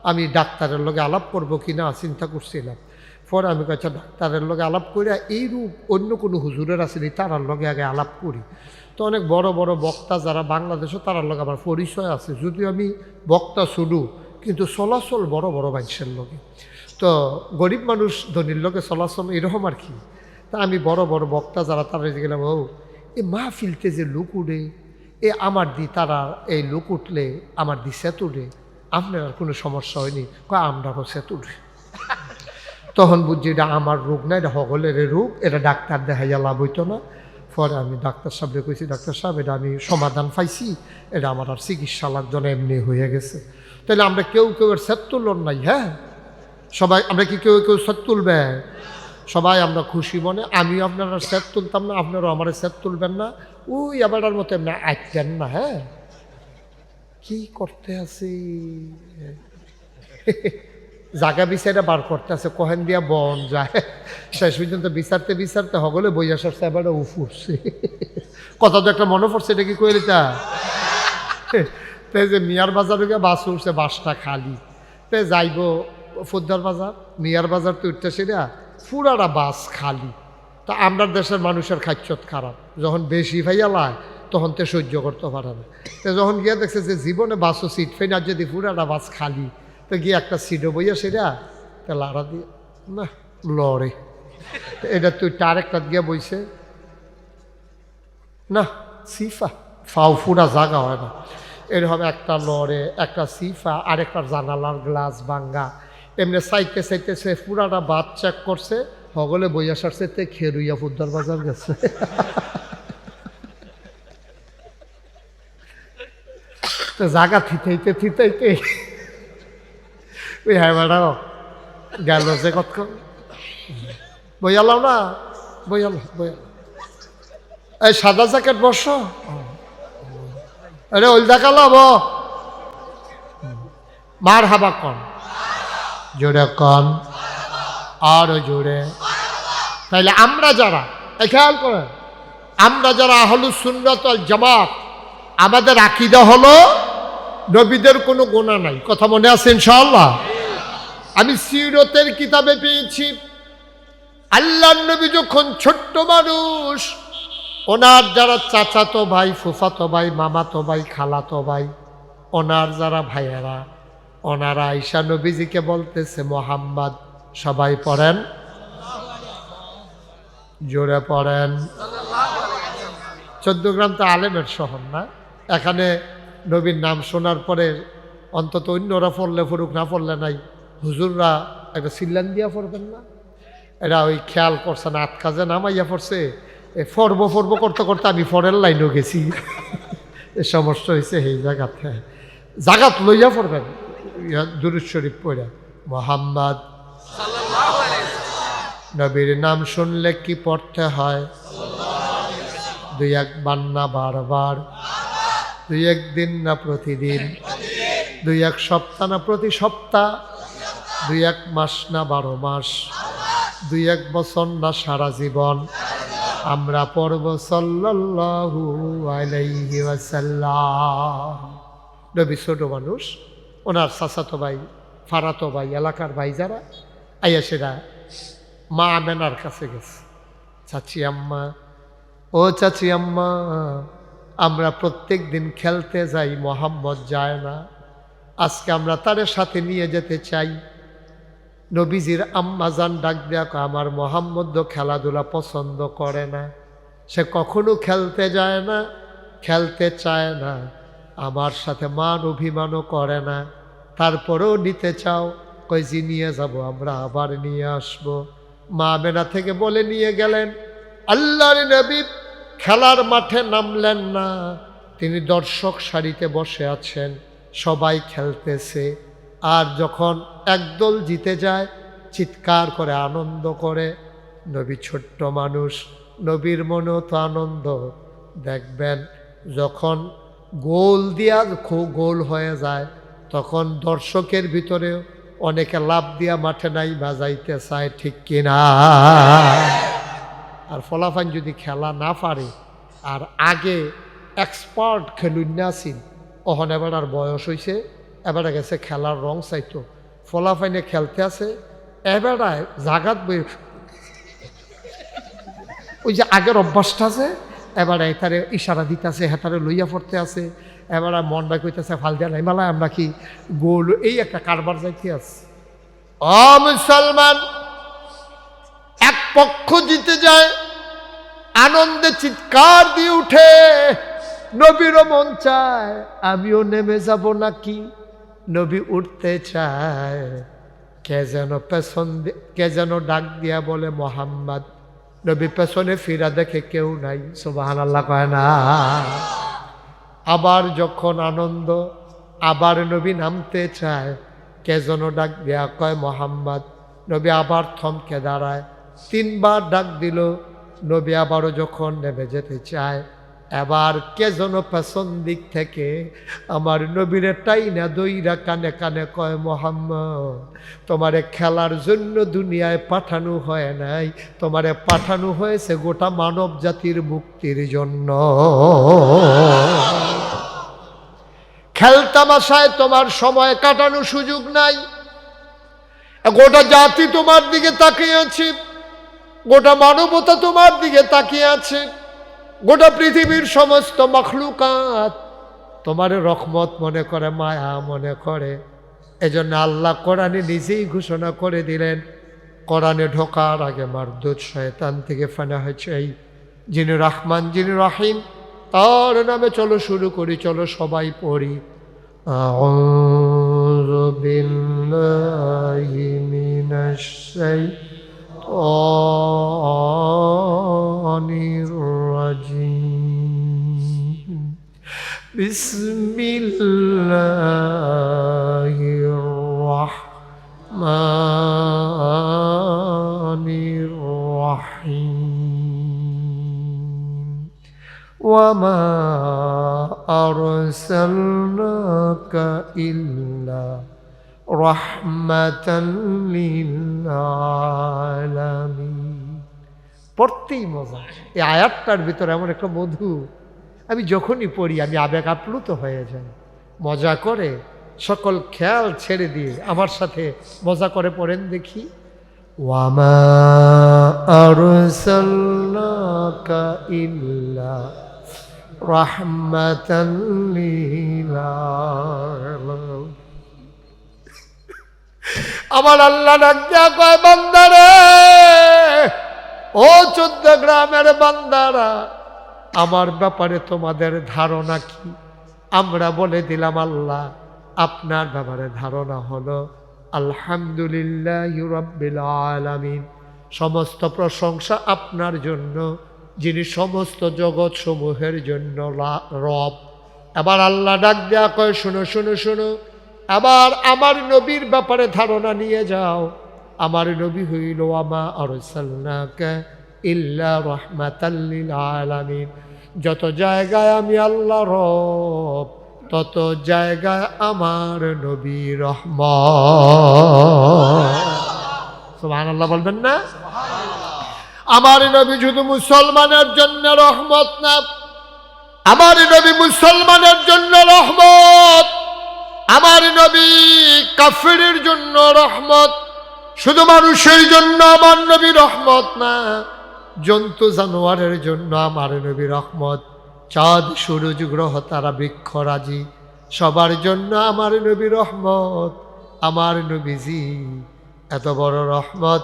আমি ডাক্তারের লগে আলাপ করবো কি না চিন্তা করছিলাম। পরে আমি কাছে ডাক্তারের লগে আলাপ করিয়া এই রূপ অন্য কোনো হুজুরের আসেনি, তারার লগে আগে আলাপ করি। তো অনেক বড় বড় বক্তা যারা বাংলাদেশও, তারার লগে আমার পরিচয় আছে, যদিও আমি বক্তা শুধু, কিন্তু চলাচল বড় বড় মানুষের লগে। তো গরিব মানুষ ধনীর লগে চলাচল এরকম আর কি। তা আমি বড় বড় বক্তা যারা, তারা গেলাম, ও এ মাহফিলতে যে লোক উঠে, এ আমার দি তারা এই লোক উঠলে আমার দি সেতুরে, আপনার আর কোনো সমস্যা হয়নি? কয় আমরাও সেতুরে। তখন বুঝছি এটা আমার রোগ না, এটা সকলের রোগ, এটা ডাক্তার দেখাইয়া লাভ হইতো না। পরে আমি ডাক্তার সাহেবকে কইছি, ডাক্তার সাহেব এটা আমি সমাধান পাইছি, এটা আমার আর চিকিৎসা লাগতো না, এমনি হয়ে গেছে। তাহলে আমরা কেউ কেউ এর সেট তুলন নাই। হ্যাঁ, সবাই আমরা কি কেউ কেউ সেট তুলবে? সবাই আমরা খুশি মনে। আমিও আপনারা সেট তুলতাম না, আপনারাও আমার সেট তুলবেন না। ওই আবার মতো এমনি আইতেন না। হ্যাঁ, কি করতে আছি, জায়গা বিচারে বার করতে আছে, কহেন দিয়া বন যায়, শেষ পর্যন্ত বিচারতে বিচারতে হগলে বই আসার এবার উফুরছে। কথা তো একটা মনে পড়ছে, এটা কি কইলি তা? তাই যে মিয়ার বাজারে গিয়ে বাস উঠছে, বাসটা খালি। তাই যাইব ফুদ্দার বাজার, মিয়ার বাজার তো উঠতেছে না, পুরাটা বাস খালি। তা আমরা দেশের মানুষের খাচ্ছত খারাপ, যখন বেশি ভাইয়া লায় তখন তো সহ্য করতে পারে না। তো যখন গিয়ে দেখছে যে জীবনে বাসও সিট ফাই না, যদি পুরাটা বাস খালি, তো গিয়ে একটা সিটও বইয়া সেটা তা লাড়া দিয়ে না লড়ে, এটা তুই তার একটা গিয়া বইছে না, সিফা ফাও ফুরা জাগা হয় না। এরকম একটা লড়ে, একটা সিফা, আরেকটা জানালার গ্লাস ভাঙ্গা, এমনি চাইতে চাইতে সে পুরাটা বাদ চেক করছে, হগলে বইয়া সারছে খেরুইয়া ফুদ্দার বাজার গেছে। তো জাগা থিতাইতে থিতাইতে ওই হ্যাঁ ম্যাডাম গেল যে কত বইয়ালাম না, বইয়ালাম বইয়ালাম। এই সাদা জ্যাকেট বর্ষ, আরে ওই দেখালাম মার হাবা কন, জোরে কন, আরো জোরে। তাইলে আমরা যারা, খেয়াল করেন, আমরা যারা আহলুস সুন্নাত ওয়াল জামাত, আমাদের আকীদা হলো নবীদের কোনো গুনাহ নাই। কথা মনে আছে ইনশাআল্লাহ? আমি সিরতের কিতাবে পেয়েছি, আল্লাহর নবী যখন ছোট্ট মানুষ, ওনার যারা চাচাতো ভাই, ফুফাতো ভাই, মামাতো ভাই, খালাতো ভাই, ওনার যারা ভাইয়েরা, ওনারা আয়েশা নবীজিকে বলতেছে মোহাম্মদ। সবাই পড়েন, জোরে পড়েন। 14 গ্রাম তো আলেমের শহর না, এখানে নবীর নাম শোনার পরে অন্তত অন্যরা পড়লে পড়ুক, না পড়লে নাই, হুজুররা একটা সিল্লান দিয়া পড়বেন না? এরা ওই খেয়াল করছে না, আত কাজে নামাইয়া পড়ছে, ফর্ব করতে করতে আমি ফরের লাইনও গেছি। এ সমস্যা হয়েছে এই জায়গাতে, জাগাত লইয়া পড়বেন দুরূদ শরীফ পড়া। মোহাম্মদ নবীর নাম শুনলে কি পড়তে হয়? 2-1 বার না বারবার, 2-1 দিন না প্রতিদিন, 2-1 সপ্তাহ না প্রতি সপ্তাহ, 2-1 মাস না 12 মাস, 2-1 বছর না সারা জীবন। আমরা পড়ব সাল্লাল্লাহু আলাইহি ওয়াসাল্লাম। নবী ছোট মানুষ, ওনার চাচাতো ভাই, ফারাতো ভাই, এলাকার ভাই যারা আইয়া সেরা মা আমেনার কাছে গেছে। চাচি আম্মা, ও চাচি আম্মা, আমরা প্রত্যেক দিন খেলতে যাই, মোহাম্মদ যায় না, আজকে আমরা তার সাথে নিয়ে যেতে চাই। নবীজির আম্মা জান ডাক দেয়া, আমার মোহাম্মদ তো খেলাধুলা পছন্দ করে না, সে কখনো খেলতে যায় না, খেলতে চায় না, আমার সাথে মান অভিমানও করে না, তারপরেও নিতে চাও? কই জি নিয়ে যাব, আমরা আবার নিয়ে আসব। মা আমেনা থেকে বলে নিয়ে গেলেন। আল্লাহর নবী খেলার মাঠে নামলেন না, তিনি দর্শক সারিতে বসে আছেন, সবাই খেলতেছে। আর যখন একদল জিতে যায় চিৎকার করে আনন্দ করে। নবী ছোট্ট মানুষ, নবীর মনেও তো আনন্দ। দেখবেন যখন গোল দিয়া খুব গোল হয়ে যায়, তখন দর্শকের ভিতরেও অনেকে লাভ দিয়া মাঠে নাই বাজাইতে চায়, ঠিক কিনা? আর ফলাফান যদি খেলা না পারে, আর আগে এক্সপার্ট খেলুন্যা ছিল, অহন এবার আর বয়স হয়েছে, এবারে গেছে খেলার রং চাইতো, ফলাফাইনে খেলতে আছে, এবারায় জাগাত বই ওই যে আগের অভ্যাসটা আছে, এবারে তারে ইশারা দিতেছে, হেতারে লইয়া পড়তে আছে, এবারে মন বাই কইতেছে ফাল দিয়া নাই মালা, আমরা কি গোল, এই একটা কারবার যাইতে আছে। ও মুসলমান, এক পক্ষ জিতে যায়, আনন্দে চিৎকার দিয়ে উঠে, নবীরও মন চায় আমিও নেমে যাব নাকি। নবী উঠতে চায়, কে যেন ডাক দিয়া বলে মোহাম্মদ। নবী পেছনে ফিরা দেখে কেউ নাই, সুবহানাল্লাহ কয় না। আবার যখন আনন্দ, আবার নবী নামতে চায়, কে যেন ডাক দিয়া কয় মোহাম্মদ। নবী আবার থমকে দাঁড়ায়, 3 বার ডাক দিল। নবী আবারও যখন নেমে যেতে চায়, এবার কে যেন পেছন দিক থেকে আমার নবীরে টাইনা দইরা কানে কানে কয় মোহাম্মদ, তোমারে খেলার জন্য দুনিয়ায় পাঠানো হয় নাই, তোমারে পাঠানো হয়েছে গোটা মানব জাতির মুক্তির জন্য। খেলতামাশায় তোমার সময় কাটানোর সুযোগ নাই, গোটা জাতি তোমার দিকে তাকিয়ে আছে, গোটা মানবতা তোমার দিকে তাকিয়ে আছে, গোটা পৃথিবীর সমস্ত মখলুকাত তোমার রহমত মনে করে, মায়া মনে করে। এজন্য আল্লাহ কোরআনে নিজেই ঘোষণা করে দিলেন, কোরআনে ঢোকার আগে মারদুদ শয়তান থেকে ফানা হয়েছে, যিনি রহমান যিনি রহিম তার নামে চলো শুরু করি, চলো সবাই পড়ি। আউযু বিল্লাহি মিনাশ শাইতানির রাজিম। বিসমিল্লাহির রাহমানির রাহিম। ওয়ামা আরসালনাকা ইল্লা রাহমাতাল লিল আলামিন। পড়তেই মজা। এই আয়াতটার ভিতরে এমন একটা মধু, আমি যখনই পড়ি আমি আবেগ আপ্লুত হয়ে যাই। মজা করে সকল খেয়াল ছেড়ে দিয়ে আমার সাথে মজা করে পড়েন দেখি। ওয়ামা আরসালনাকা ইল্লা রাহমাতাল লিল আলামিন। আমার আল্লাহ ডাক দিয়া কয়, বান্দারে, ও 14 গ্রামের বান্দারা, আমার ব্যাপারে তোমাদের ধারণা কি? আমরা বলে দিলাম, আল্লাহ আপনার ব্যাপারে ধারণা হলো আলহামদুলিল্লাহি রাব্বিল আলামিন, সমস্ত প্রশংসা আপনার জন্য, যিনি সমস্ত জগৎ সমূহের জন্য রব। এবার আল্লাহ ডাক দেয়া কয়, শোনো শোনো শোনো, আবার আমার নবীর ব্যাপারে ধারণা নিয়ে যাও। আমার নবী হইল ওয়ামা আরসালনাকা ইল্লা রাহমাতাল লিল আলামিন। যত জায়গায় আমি আল্লাহ রব, তত জায়গায় আমার নবী রহমত। সুবহানাল্লাহ বলবেন না? আমার নবী শুধু মুসলমানের জন্য রহমত না, আমার নবী মুসলমানের জন্য রহমত, আমার নবী কাফিরের জন্য রহমত। শুধু মানুষের জন্য আমার নবী রহমত না, জন্তু জানোয়ারের জন্য আমার নবী রহমত। চাঁদ সূরজ গ্রহ তারা বৃক্ষরাজি সবার জন্য আমার নবী রহমত। আমার নবীজি এত বড় রহমত।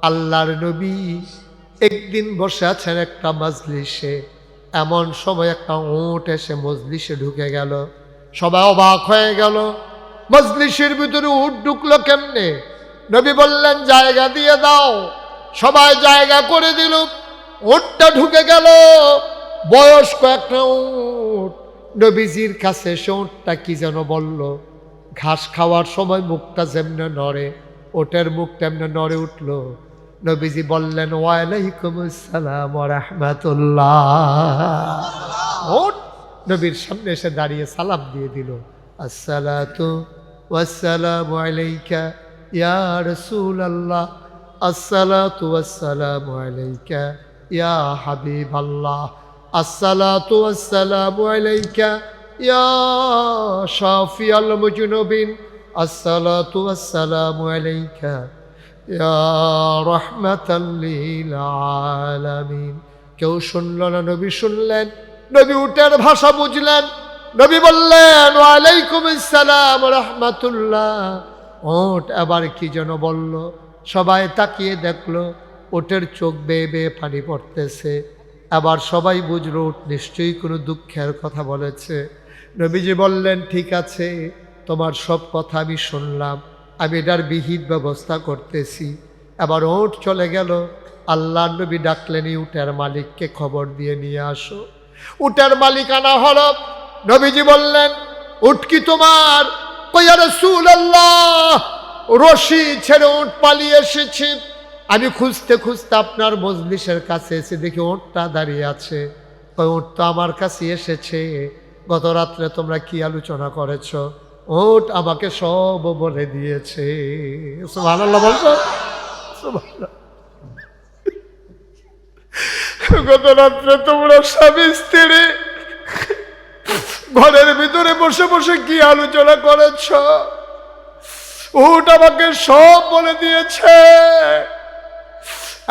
আল্লাহর নবী একদিন বসে আছেন একটা মজলিসে, এমন সময় একটা উট এসে মজলিসে ঢুকে গেল। সবাই অবাক হয়ে গেল, মজলিসের ভিতরে উট ঢুকলো কেমনে? নবী বললেন, জায়গা দিয়ে দাও। সবাই জায়গা করে দিল, উটটা ঢুকে গেল। বয়স্ক একটা উট নবীজির কাছে এসে উটটা কি যেন বলল। ঘাস খাওয়ার সময় মুখটা যেমনে নড়ে, ওটের মুখ তেমনে নড়ে উঠল। নবীজি বললেন, ওয়ালাইকুম আসসালাম ওয়া রাহমাতুল্লাহ। উট নবীর সামনে এসে দাঁড়িয়ে সালাম দিয়ে দিল, আসসালাতু ওয়াসসালামু আলাইকা ইয়া রাসূলুল্লাহ, আসসালাতু ওয়াসসালামু আলাইকা ইয়া হাবিবাল্লাহ, আসসালাতু ওয়াসসালামু আলাইকা ইয়া শাফিয়াল মুজনুবিন, আসসালাতু ওয়াসসালামু আলাইকা ইয়া রাহমাতাল লিল আলামিন। কেউ শুনল না, নবী শুনলেন। নবী উটের ভাষা বুঝলেন। নবী বললেন, ওয়ালাইকুম আসসালাম ওয়া রাহমাতুল্লাহ। ওট আবার কি যেন বলল। সবাই তাকিয়ে দেখলো, ওটের চোখ বেয়ে বেয়ে পানি পড়তেছে। আবার সবাই বুঝলো উট নিশ্চয়ই কোনো দুঃখের কথা বলেছে। নবীজি বললেন, ঠিক আছে, তোমার সব কথা আমি শুনলাম, আমি এটার বিহিত ব্যবস্থা করতেছি। আবার ওট চলে গেল। আল্লাহ নবী ডাকলেন, উটের মালিককে খবর দিয়ে নিয়ে আসো। উটের মালিক আনা হলো। নবীজি বললেন, উট কি তোমার? ইয়া রাসূলুল্লাহ, রশি ছেড়ে উট পালিয়ে এসেছি। আমি খুঁজতে খুঁজতে আপনার মজলিসের কাছে এসে দেখি উটটা দাঁড়িয়ে আছে। উট তো আমার কাছে এসেছে, গত রাত্রে তোমরা কি আলোচনা করেছ, উট আমাকে সব বলে দিয়েছে। সুবহানাল্লাহ বলছো? সুবহানাল্লাহ। গত রাত্রে তোমরা স্বামী স্ত্রী ঘরের ভিতরে বসে বসে কি আলোচনা করেছ, উট আমাকে সব বলে দিয়েছে।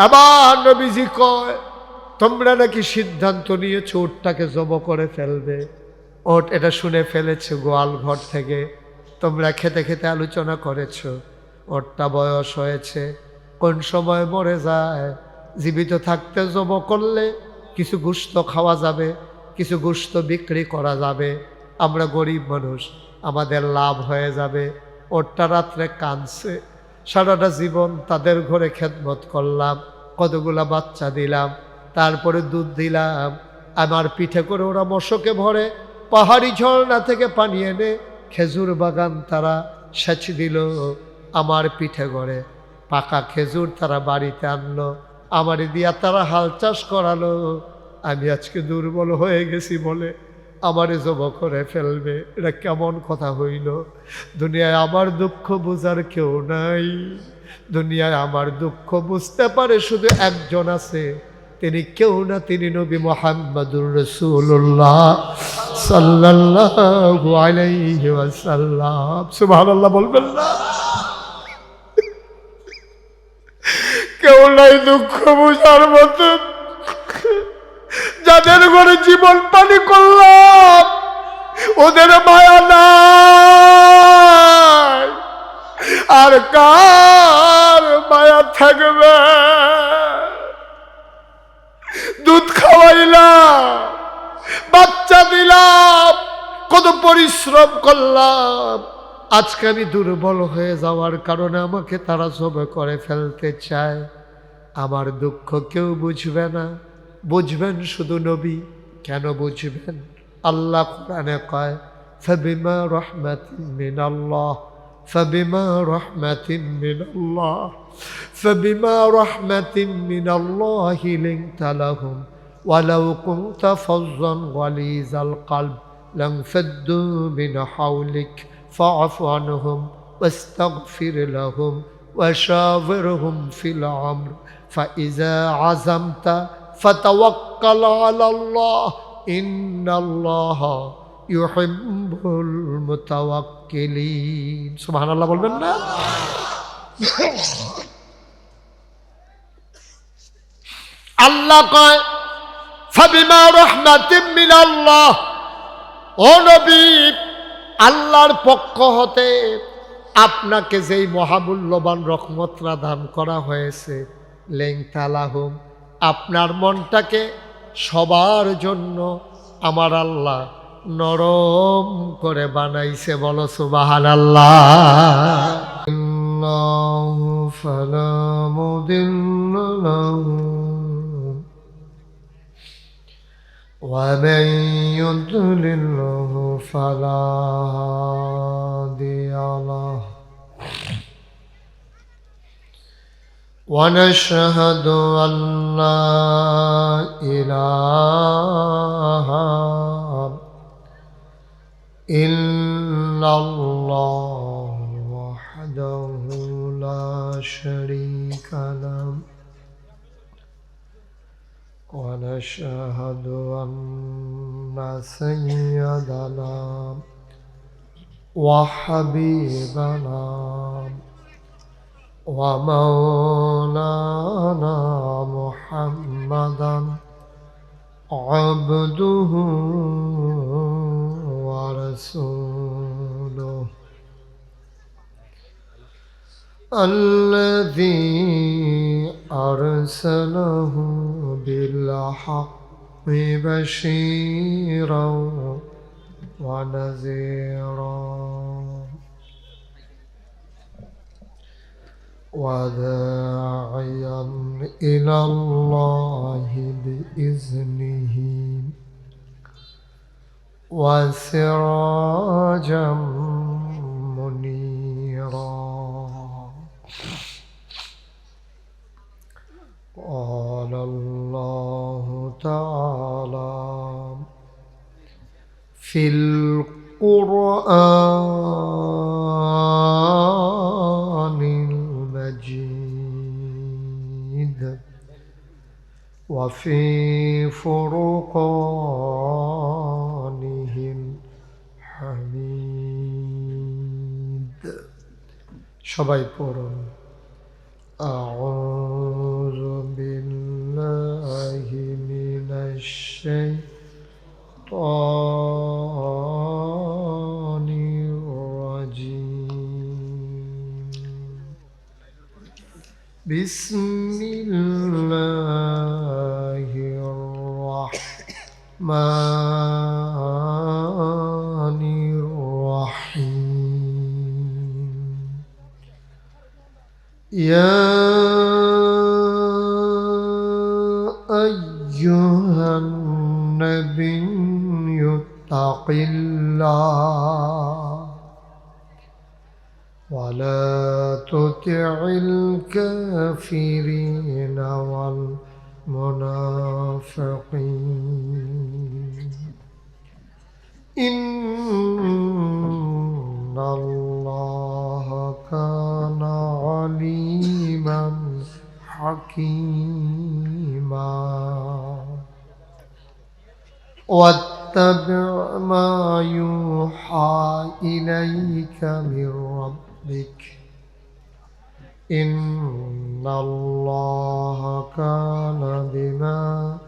আবার নবীজি কয়, তোমরা নাকি সিদ্ধান্ত নিয়েছো উটটাকে জব করে ফেলবে। ওট এটা শুনে ফেলেছে গোয়াল ঘর থেকে। তোমরা খেতে খেতে আলোচনা করেছো ওটটা বয়স হয়েছে, কোন সময় মরে যায়, জীবিত থাকতে জব করলে কিছু গোশত খাওয়া যাবে, কিছু গোশত বিক্রি করা যাবে, আমরা গরিব মানুষ, আমাদের লাভ হয়ে যাবে। ওরটা রাত্রে কাঁদছে, সারাটা জীবন তাদের ঘরে খেদমত করলাম, কতগুলা বাচ্চা দিলাম, তারপরে দুধ দিলাম, আমার পিঠে করে ওরা মশকে ভরে পাহাড়ি ঝর্ণা থেকে পানি এনে খেজুর বাগান তারা সেচ দিল, আমার পিঠে করে পাকা খেজুর তারা বাড়িতে আনলো, আমার দিয়া তারা হাল চাষ করালো। আমি আজকে দুর্বল হয়ে গেছি বলে আমারে জব করে ফেলবে, এটা কেমন কথা হইল? দুনিয়ায় আমার দুঃখ বুঝার কেউ নাই, দুনিয়ায় আমার দুঃখ বুঝতে পারে শুধু একজন আছে, তিনি কেউ না, তিনি নবী মুহাম্মদুর রাসূলুল্লাহ সাল্লাল্লাহু আলাইহি ওয়াসাল্লাম। সুবহানাল্লাহ বলবেন না? কেউ নাই দুঃখ বুঝার মতো, যাদের ঘরে জীবন পানি করলাম ওদের মায়া নাই, আর কার মায়া থাকবে? দুধ খাওয়াইলাম, বাচ্চা দিলাম, কত পরিশ্রম করলাম, আজকে আমি দুর্বল হয়ে যাওয়ার কারণে আমাকে তারা জবে করে ফেলতে চায়। আমার দুঃখ কেউ বুঝবে না, বুঝবেন শুধু নবী। কেন বুঝবেন? আল্লাহ কোরআনে কয়, ফাবিমা রাহমাতিন মিনাল্লাহ, ফাবিমা রাহমাতিন মিনাল্লাহ, ফাবিমা রাহমাতিন মিনাল্লাহি লিনতা লাহুম ওয়ালাউ কুনতা ফাজ্জান গালিজাল কলব লানফাদ্দু মিন হাওলিক ফাআফু আনহুম ওয়াস্তাগফির লাহুম ওয়াশাওিরহুম ফিল আমর ফাইযা আযামতা ফাতাওয়াক্কাল আলাল্লাহ ইন্নাল্লাহা ইউহিব্বুল মুতাওয়াক্কিলিন। সুবহানাল্লাহ বলবেন না? আল্লাহ কয়, ফাবিমা রাহমাতিন মিনাল্লাহ, ও নবী, আল্লাহর পক্ষ হতে আপনাকে যেই মহামূল্যবান রহমতরা দান করা হয়েছে, লিনতা লাহুম, আপনার মনটাকে সবার জন্য আমার আল্লাহ নরম করে বানাইছে। বলো সুবহানাল্লাহ। আল্লাহু ফালা মুদিল্লা লাহু ওয়া মান ইউদ্লিলহু ফালা হাদিয়া লাহু ونشهد أن لا إله إلا الله وحده لا شريك له ونشهد أن سيدنا وحبيبنا ومولانا محمدا عبده ورسوله الذي أرسله بالحق بشيرا ونذيرا وداعيا إلى الله بإذنه وسراجا منيرا. قال الله تعالى في القرآن المجيد وفي فرقانه الحميد. সবাই পড়ুন, أعوذ بالله من الشيطان الرجيم. بسم الله الرحمن يا أيها النبي اتق الله ولا تطع الكافرين والمنافقين إن الله كان عليما حكيما واتبع ما يوحى إليك من ربك إن الله كان بما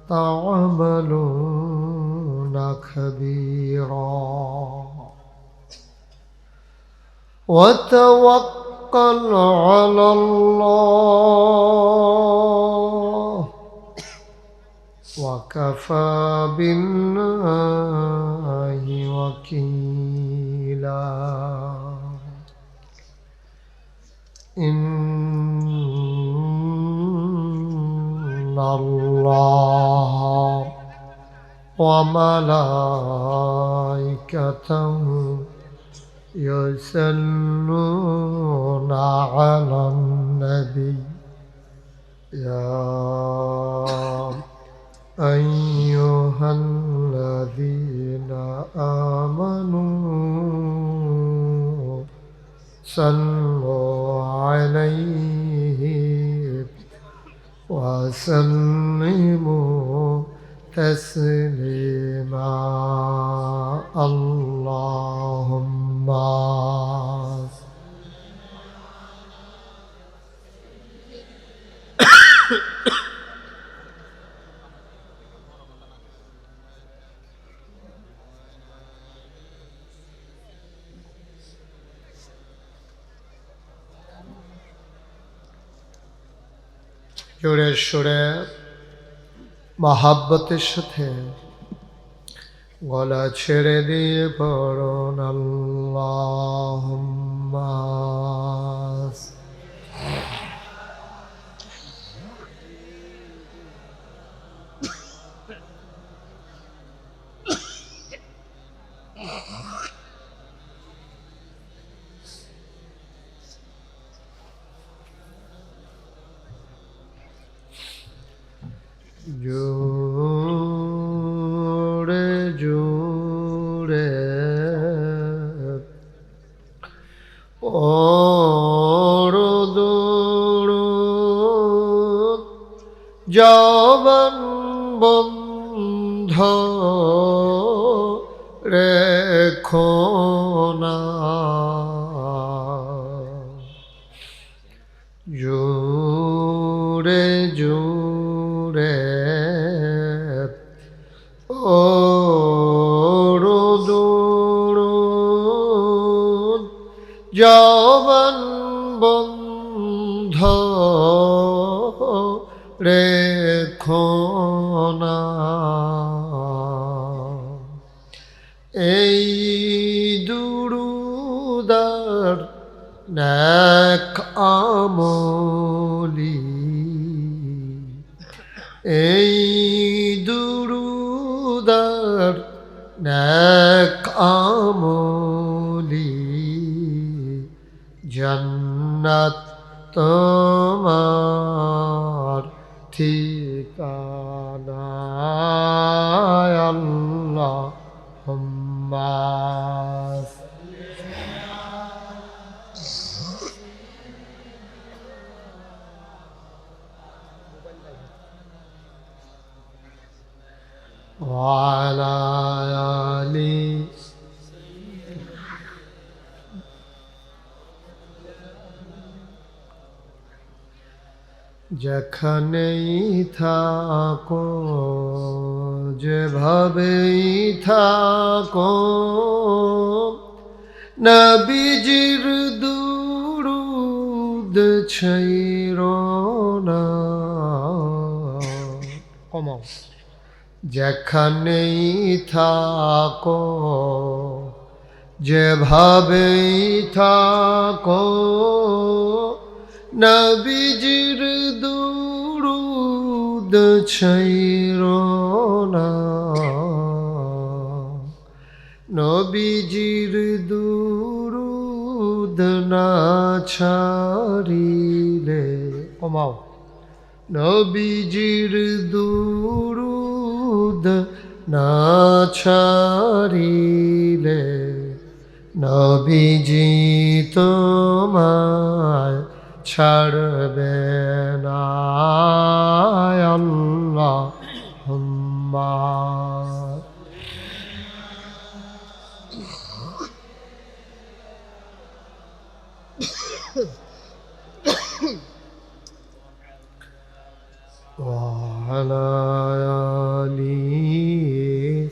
تعملون خبيرا وتوكل على الله وكفى بالله وكيلا إن الله وملائكته يصلون على النبي يا أيها الذين آمنوا صلوا عليه وسلموا تسليما اللهم জোরে সোরে মহাব্বতের সাথে গলা ছেড়ে দিয়ে পড়ুন আল্লাহুম্মা জোরে জোরে দরুদ জবান বন্ধ রেখো না জোরে জোরে দরুদ জবান বন্ধ রেখো না এই দুরুদার নেক আমলি এই দুরুদার নেক আমলি জান্নাত তোমার ঠিকানা আল্লাহুম্মা وعلى آله যেখানেই থাকো যেভাবেই থাকো নবীজির দুরূদ ছাইরো না কমাও যেখানেই থাকো যেভাবেই থাকো নবীজির দুরুদ ছাইরো না, নবীজির দুরুদ না ছাড়িলে, কমাও, নবীজির দুরুদ না ছাড়িলে নবীজি তোমায় ছাড়বে না। আল্লাহুম্মা وعلى آله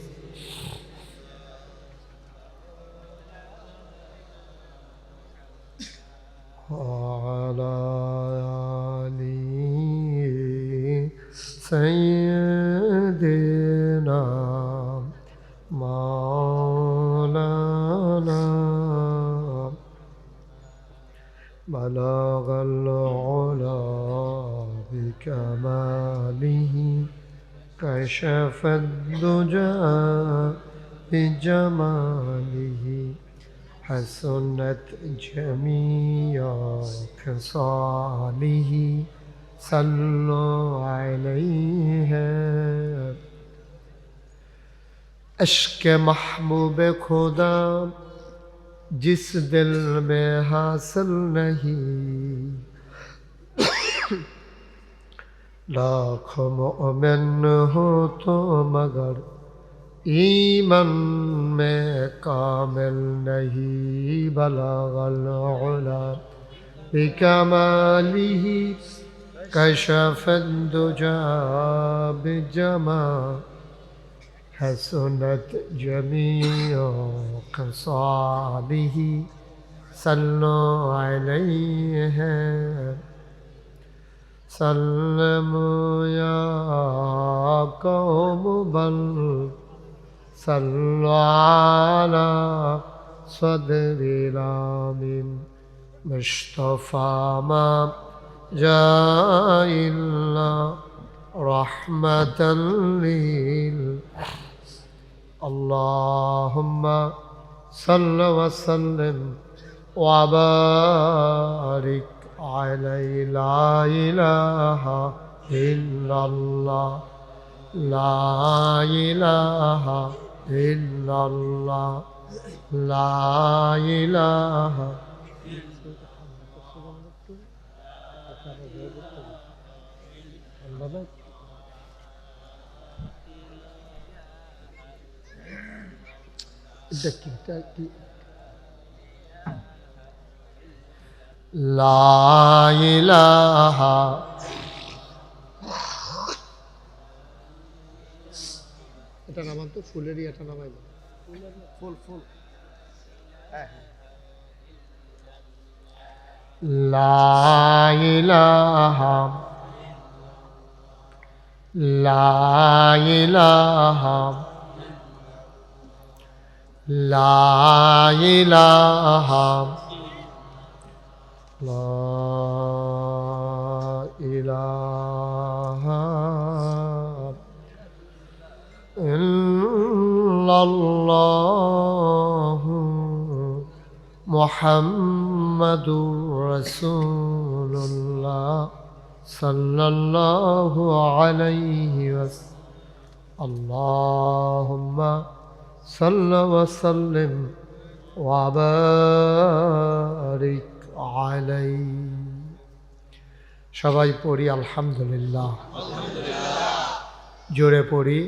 وعلى آله سيدنا مولانا بلغ العلا بكماله كشف الدجى بجماله حسنت جميع خصاله صلوا عليه عشق محبوب خدا जिस दिल में हासिल नहीं, लाखों मोमिन हो तो मगर ईमान में कामिल नहीं। बलगल उला बिकमालिही कशफद दुजा बिजमालिही हसनत जमीओ खसालिही सल्लो अलैहि सल्लमु या कौम बल सल्लु अला सदरिल आमीन मुस्तफा मा जाइल्ला रहमतल लिल अल्लाहुम्मा सल्लि व सल्लिम व बारिक अलैहि ला इलाहा इल्लल्लाह ला इलाहा इल्लल्लाह ला इलाहा لا إله এটা নামান তো ফুলেরই এটা নামাইলো ফুল ফুল হ্যাঁ লা ইলাহা লা ইলাহা লা ইলাহা লা ইলাহা ইল্লাল্লাহু মুহাম্মাদুর রাসূলুল্লাহ সাল্লাল্লাহু আলাইহি ওয়াসাল্লাম আল্লাহুম্মা সাল্লি ওয়া সাল্লিম ওয়া বারিক আলাইহি। সবাই পড়ি আলহামদুলিল্লাহ, জোরে পড়ি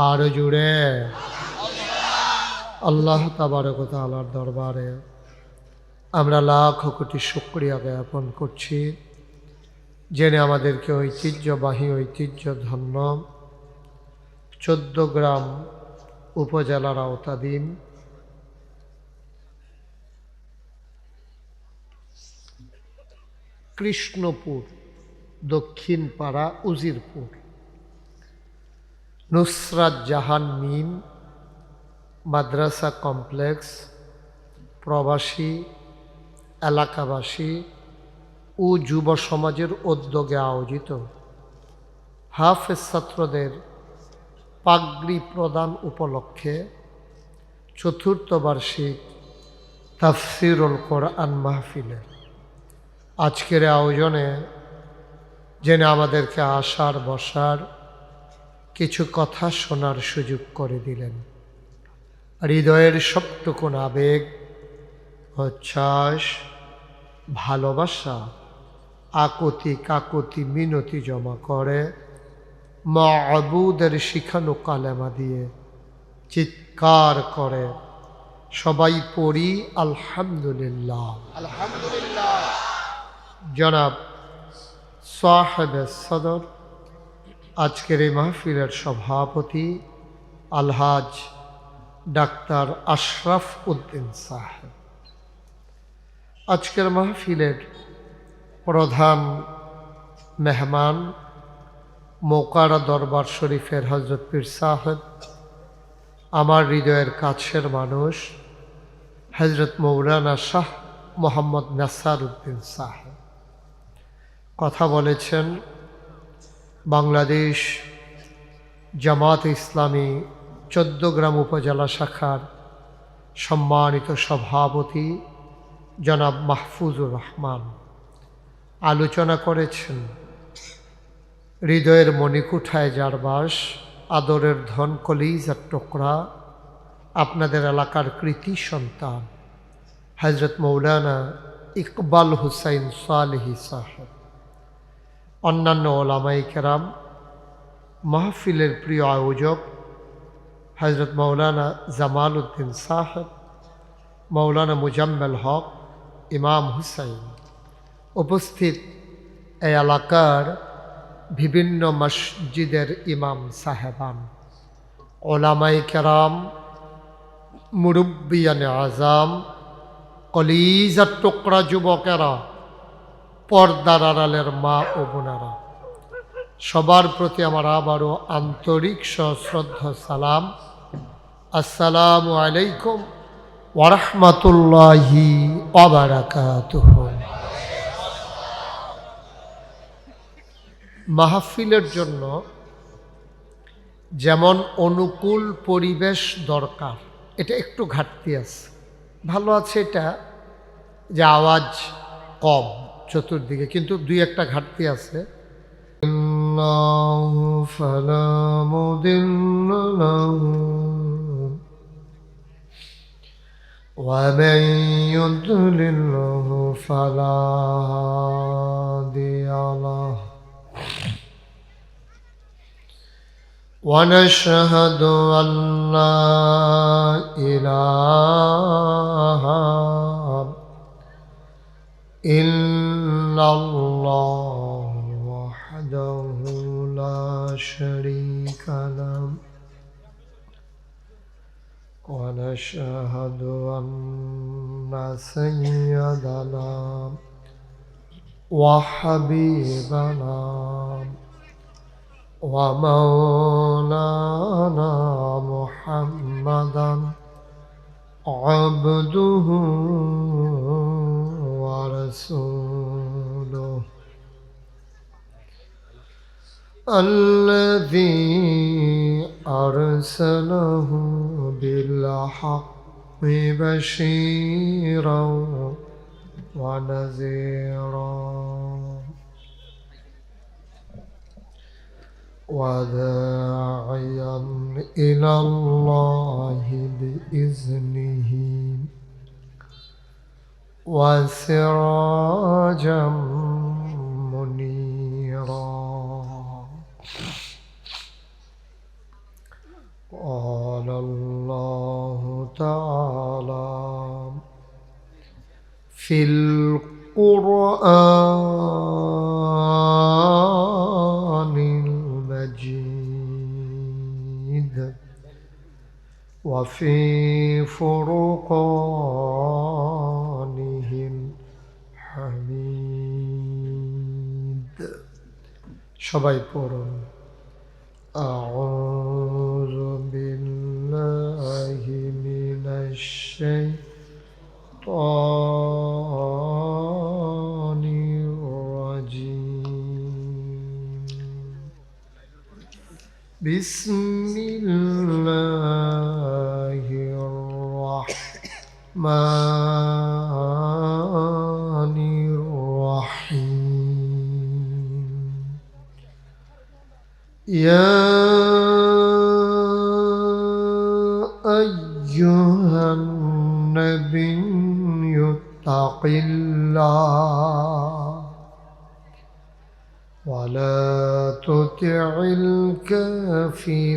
আর জোরে। আল্লাহ তাবারক ওয়া তাআলার দরবারে আমরা লাখ কোটি শুকরিয়া জ্ঞাপন করছি, জেনে আমাদেরকে ঐতিহ্যবাহী ঐতিহ্যধন্য 14 গ্রাম উপজেলার আওতাধীন কৃষ্ণপুর দক্ষিণ পাড়া উজিরপুর নুসরাত জাহান মিন মাদ্রাসা কমপ্লেক্স প্রবাসী এলাকাবাসী ও যুব সমাজের উদ্যোগে আয়োজিত হাফেজ ছাত্রদের পাগড়ি প্রদান উপলক্ষে চতুর্থ বার্ষিক তাফসিরুল কোরআন মাহফিলে আজকের আয়োজনে জেনে আমাদেরকে আসার বসার কিছু কথা শোনার সুযোগ করে দিলেন। হৃদয়ের সবটুকুন আবেগ, উচ্ছ্বাস, ভালোবাসা, আকুতি কাকুতি মিনতি জমা করে মাবুদের শিখানো কালেমা দিয়ে চিৎকার করে সবাই পড়ি আলহামদুলিল্লাহ। আলহামদুলিল্লাহ। জনাব সাহেব সদর, আজকের এই মাহফিলের সভাপতি আলহাজ ডাক্তার আশরাফ উদ্দিন সাহেব, আজকের মাহফিলের প্রধান মেহমান মোকারা দরবার শরীফের হজরত পীর সাহেব, আমার হৃদয়ের কাছের মানুষ হজরত মৌলানা শাহ মোহাম্মদ নাসার উদ্দিন সাহেব কথা বলেছেন। বাংলাদেশ জামাত ইসলামী চৌদ্দগ্রাম উপজেলা শাখার সম্মানিত সভাপতি জনাব মাহফুজুর রহমান আলোচনা করেছেন হৃদয়ের মণিকুঠায় যার বাস, আদরের ধন কলিজার টুকরা, আপনাদের এলাকার কৃতি সন্তান হজরত মৌলানা ইকবাল হুসাইন সালেহি সাহেব, অন্যান্য ওলামাই কেরাম, মাহফিলের প্রিয় আয়োজক হজরত মৌলানা জামাল উদ্দিন সাহেব, মৌলানা মুজাম্মেল হক, ইমাম হুসাইন, উপস্থিত এই এলাকার বিভিন্ন মসজিদের ইমাম সাহেবান, ওলামাই কেরাম, মুরব্বিয়ানে আজাম, কলিজার টুকরা যুবকেরা, পর্দার আড়ালের মা ও বোনেরা, সবার প্রতি আমার আবারও আন্তরিক সশ্রদ্ধা সালাম। আসসালামু আলাইকুম ওয়া রাহমাতুল্লাহি ওয়া বারাকাতুহু। মাহফিলের জন্য যেমন অনুকূল পরিবেশ দরকার, এটা একটু ঘাটতি আছে। ভালো আছে এটা যে আওয়াজ কম চতুর্দিকে, কিন্তু দুই একটা ঘাটতি আছে। ফালা মুদিল্লা লাহু ওয়া মান ইউদ্লিলহু ফালা হাদিয়া লাহু ونشهد أن لا إله إلا الله وحده لا شريك له ونشهد أن سيدنا وحبيبنا ومولانا محمدا عبده ورسوله الذي أرسله بالحق بشيرا ونذيرا وداعيا إلى الله بإذنه وسراجا منيرا. قال الله تعالى في القرآن المجيد وفي فرقانه الحميد. সবাই পড়ুন أعوذ بالله من الشيطان بسم الله الرحمن الرحيم يا أيها النبي اتق الله ولا تطع الكافرين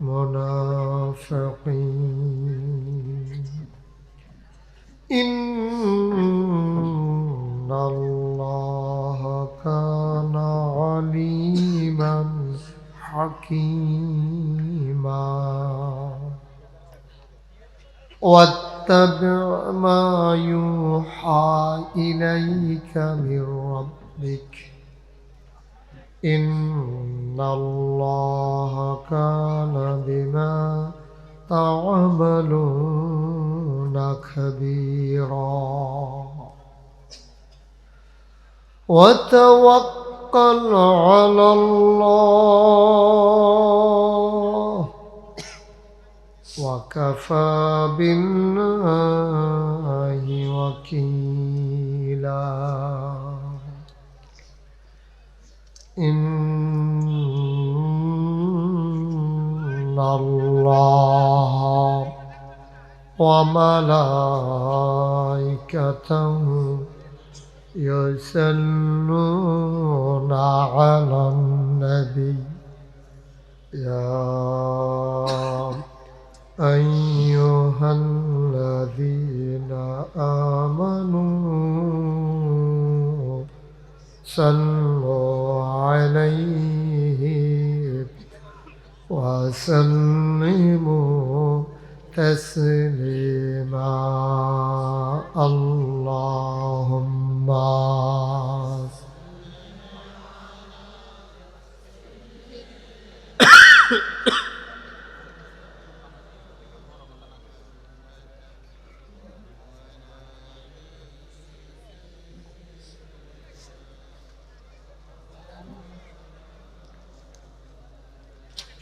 والمنافقين إن الله كان عليما حكيما واتبع ما يوحى إليك من ربك إن الله كان بما تعملون خبيرا وتوكل على الله وكفى بالله وكيلا إن الله وملائكته يصلون على النبي يا أيها الذين آمنوا صلوا عليه وسلموا تسليما اللهم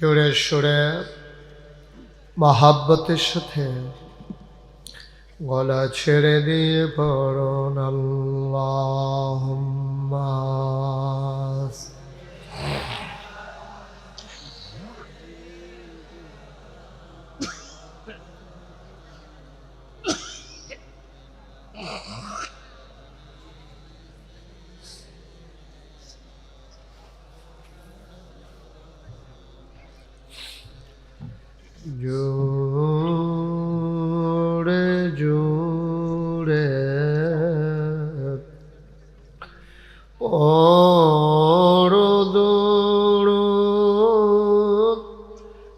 জোরে সোরে মহাব্বতের সাথে গলা ছেড়ে দিয়ে পড়ুন আল্লাহুম্মা জোরে জোরে পরদুরুদ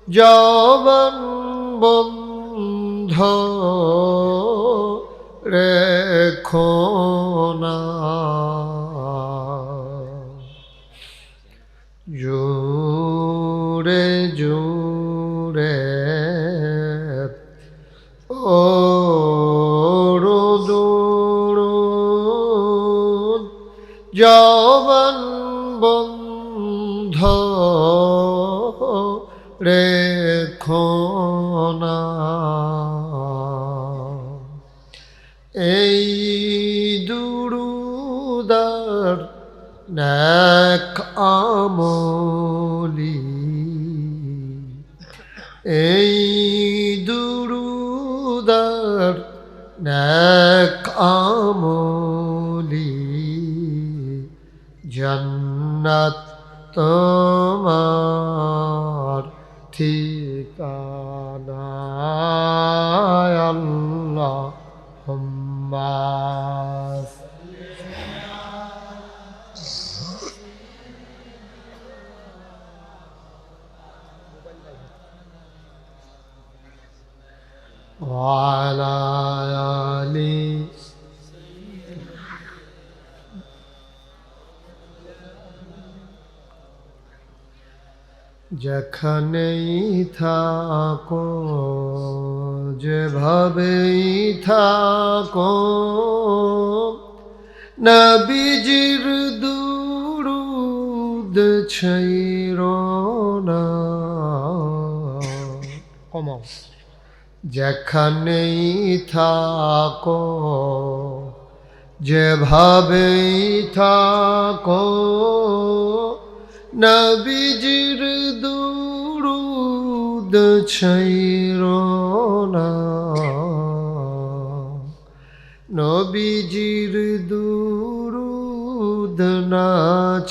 জবান বন্ধ রেখো না জোরে জোরে পরদুরুদ জবান বন্ধ রেখো না এই দুরুদার নেক আমলি এই দুরুদার নেক আমলি জান্নাত তোমার ঠিকানা আল্লাহুম্মা وعلى آل যেখানেই থাকো যেভাবেই থাকো নবীজির দুরূদ ছাইরো না। কমাও। যেখানেই থাকো, যেভাবেই থাকো, নবীজির দুরূদ ছাইরো না। নবীজির দুরূদ না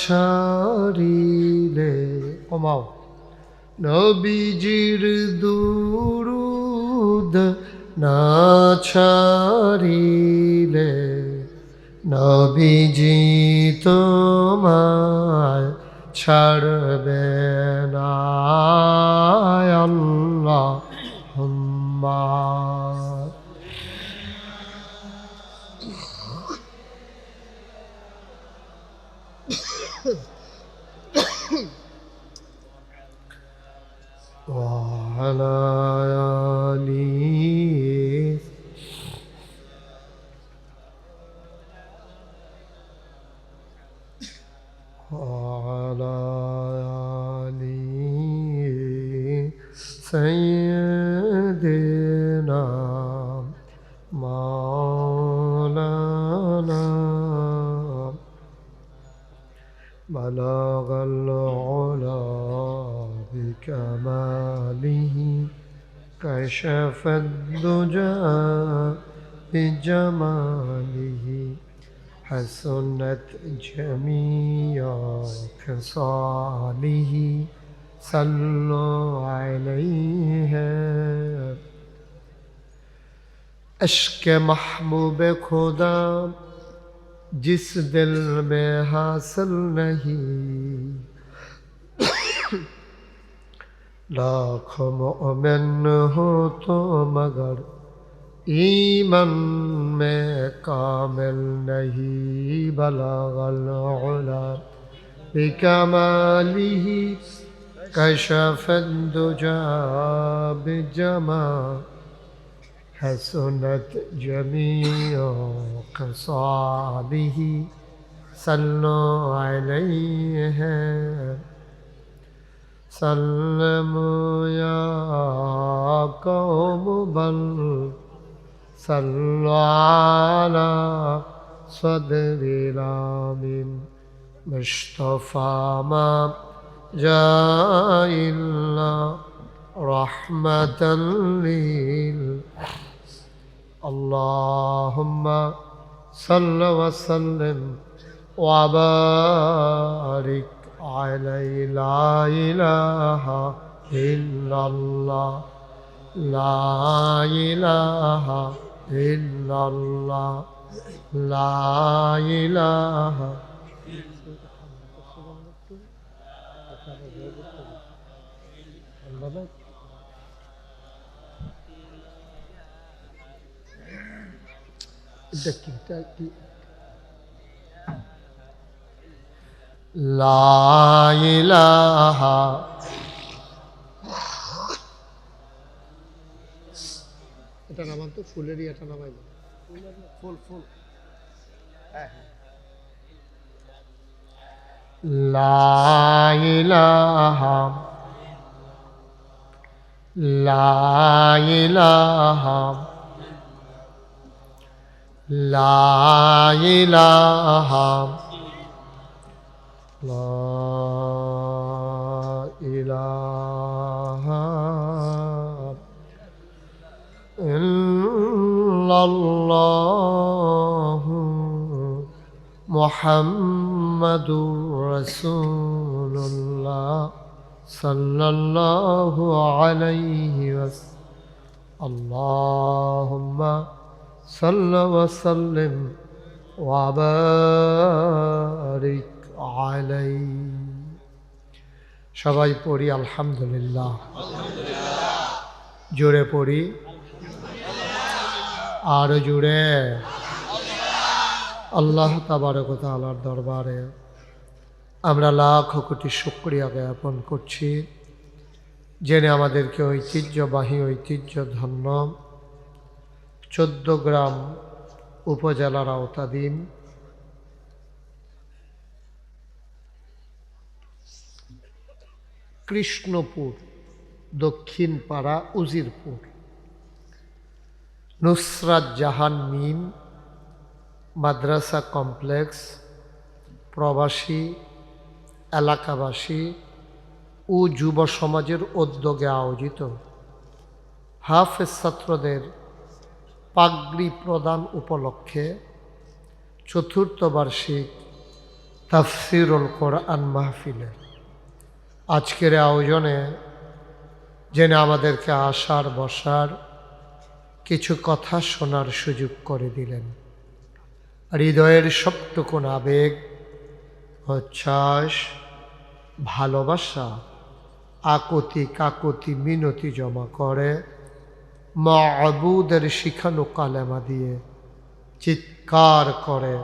ছাড়িলে, কমাও, নবীজির দুরূদ না ছাড়িলে নবীজি তোমায় ছাড়বে না। আল্লাহুম্মা وعلى آله وعلى آله سيدنا مولانا بلغ العلا بكماله كشف الدجى بجماله حسنت جميع خصاله صلوا عليه. عشق محبوب خدا जिस दिल में हासिल नहीं, लाख मोमिन हो तो मगर ईमान में कामिल नहीं. बलगल उला बिकमालिही कशफद दुजा बिजमाल हसनत जमीअ ख़सालिही सल्लु अलैहि सल्लमु या कौम बल सल्लु अला सदरिल आमीन मुस्तफ़ा मा जाइल्ला रहमतल लिल अल्लाहुम्मा सल्लि व सल्लिम व बारिक अलैहि. ला इलाहा इल्लल्लाह ला इलाहा इल्लल्लाह ला इलाहा. لا إله এটা নামান তো ফুলেরই এটা নামাই ফুল ফুল লা ইলাহা লা ইলাহা লা ইলাহা লা ইলাহা ইল্লাল্লাহু মুহাম্মাদুর রাসূলুল্লাহ সাল্লাল্লাহু আলাইহি ওয়াসাল্লাম. আল্লাহুম্মা সাল্লি ওয়া সাল্লিম ওয়া বারিক আলাইহি. সবাই পড়ি আলহামদুলিল্লাহ. জোরে পড়ি আরো জোরে. আল্লাহ তাবারক ওয়া তাআলার দরবারে আমরা লাখ কোটি শুকরিয়া জ্ঞাপন করছি, জেনে আমাদেরকে ঐতিহ্যবাহী ঐতিহ্যধন্য 14 গ্রাম উপজেলার আওতাধীন কৃষ্ণপুর, দক্ষিণ পাড়া, উজিরপুর। নুসরাত জাহান মিম মাদ্রাসা কমপ্লেক্স প্রবাসী এলাকাবাসী ও যুব সমাজের উদ্যোগে আয়োজিত হাফেজ ছাত্রদের পাগড়ি প্রদান উপলক্ষে চতুর্থ বার্ষিক তাফসিরুল কোরআন মাহফিলের আজকের আয়োজনে জেনে আমাদেরকে আসার বসার কিছু কথা শোনার সুযোগ করে দিলেন। হৃদয়ের সবটুকুন আবেগ, উচ্ছ্বাস, ভালোবাসা, আকুতি কাকুতি মিনতি জমা করে মাবুদের শিখানো কালেমা দিয়ে চিৎকার করে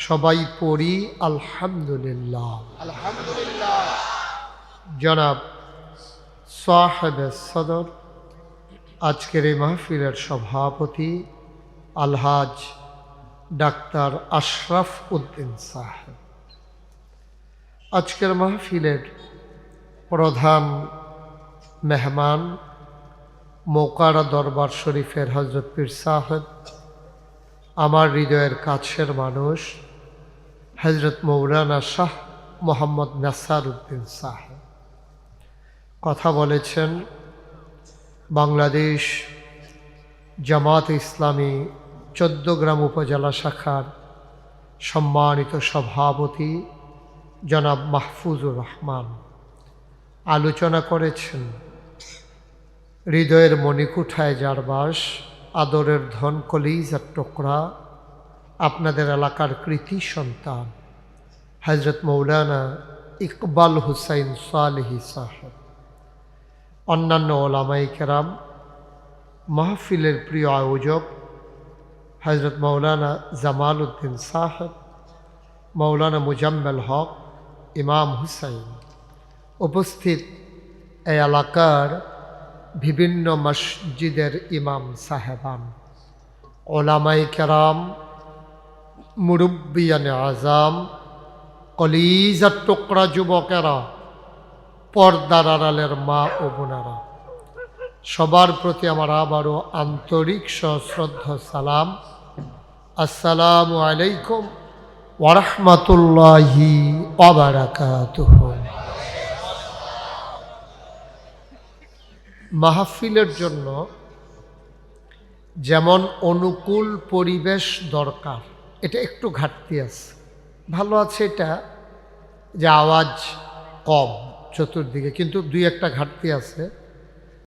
সবাই পড়ি আলহামদুলিল্লাহ। আলহামদুলিল্লাহ। জনাব সাহেবে সদর, আজকের এই মাহফিলের সভাপতি আলহাজ ডাক্তার আশরাফ উদ্দিন সাহেব, আজকের মাহফিলের প্রধান মেহমান মোকারা দরবার শরীফের হজরত পীর সাহেব, আমার হৃদয়ের কাছের মানুষ হজরত মৌলানা শাহ মোহাম্মদ নাসার উদ্দিন সাহেব কথা বলেছেন। বাংলাদেশ জামাত ইসলামী চৌদ্দগ্রাম উপজেলা শাখার সম্মানিত সভাপতি জনাব মাহফুজুর রহমান আলোচনা করেছেন হৃদয়ের মণিকুঠায় যার বাস, আদরের ধন কলিজার টুকরা, আপনাদের এলাকার কৃতি সন্তান হজরত মৌলানা ইকবাল হুসাইন সালেহি সাহেব, অন্যান্য ওলামায়ে কেরাম, মাহফিলের প্রিয় আয়োজক হজরত মৌলানা জামাল উদ্দিন সাহেব, মৌলানা মুজাম্মেল হক, ইমাম হুসাইন, উপস্থিত এই এলাকার বিভিন্ন মসজিদের ইমাম সাহেবান, ওলামায়ে কেরাম, মুরব্বিয়ানে আজাম, কলিজার টুকরা যুবকেরা, পর্দার আড়ালের মা ও বোনেরা, সবার প্রতি আমার আবারও আন্তরিক সশ্রদ্ধ সালাম। আসসালামু আলাইকুম ওয়া রাহমাতুল্লাহি ওয়া বারাকাতুহু। মাহফিলের জন্য যেমন অনুকূল পরিবেশ দরকার, এটা একটু ঘাটতি আছে। ভালো আছে এটা যে আওয়াজ কম চতুর্দিকে, কিন্তু দুই একটা ঘাটতি আছে।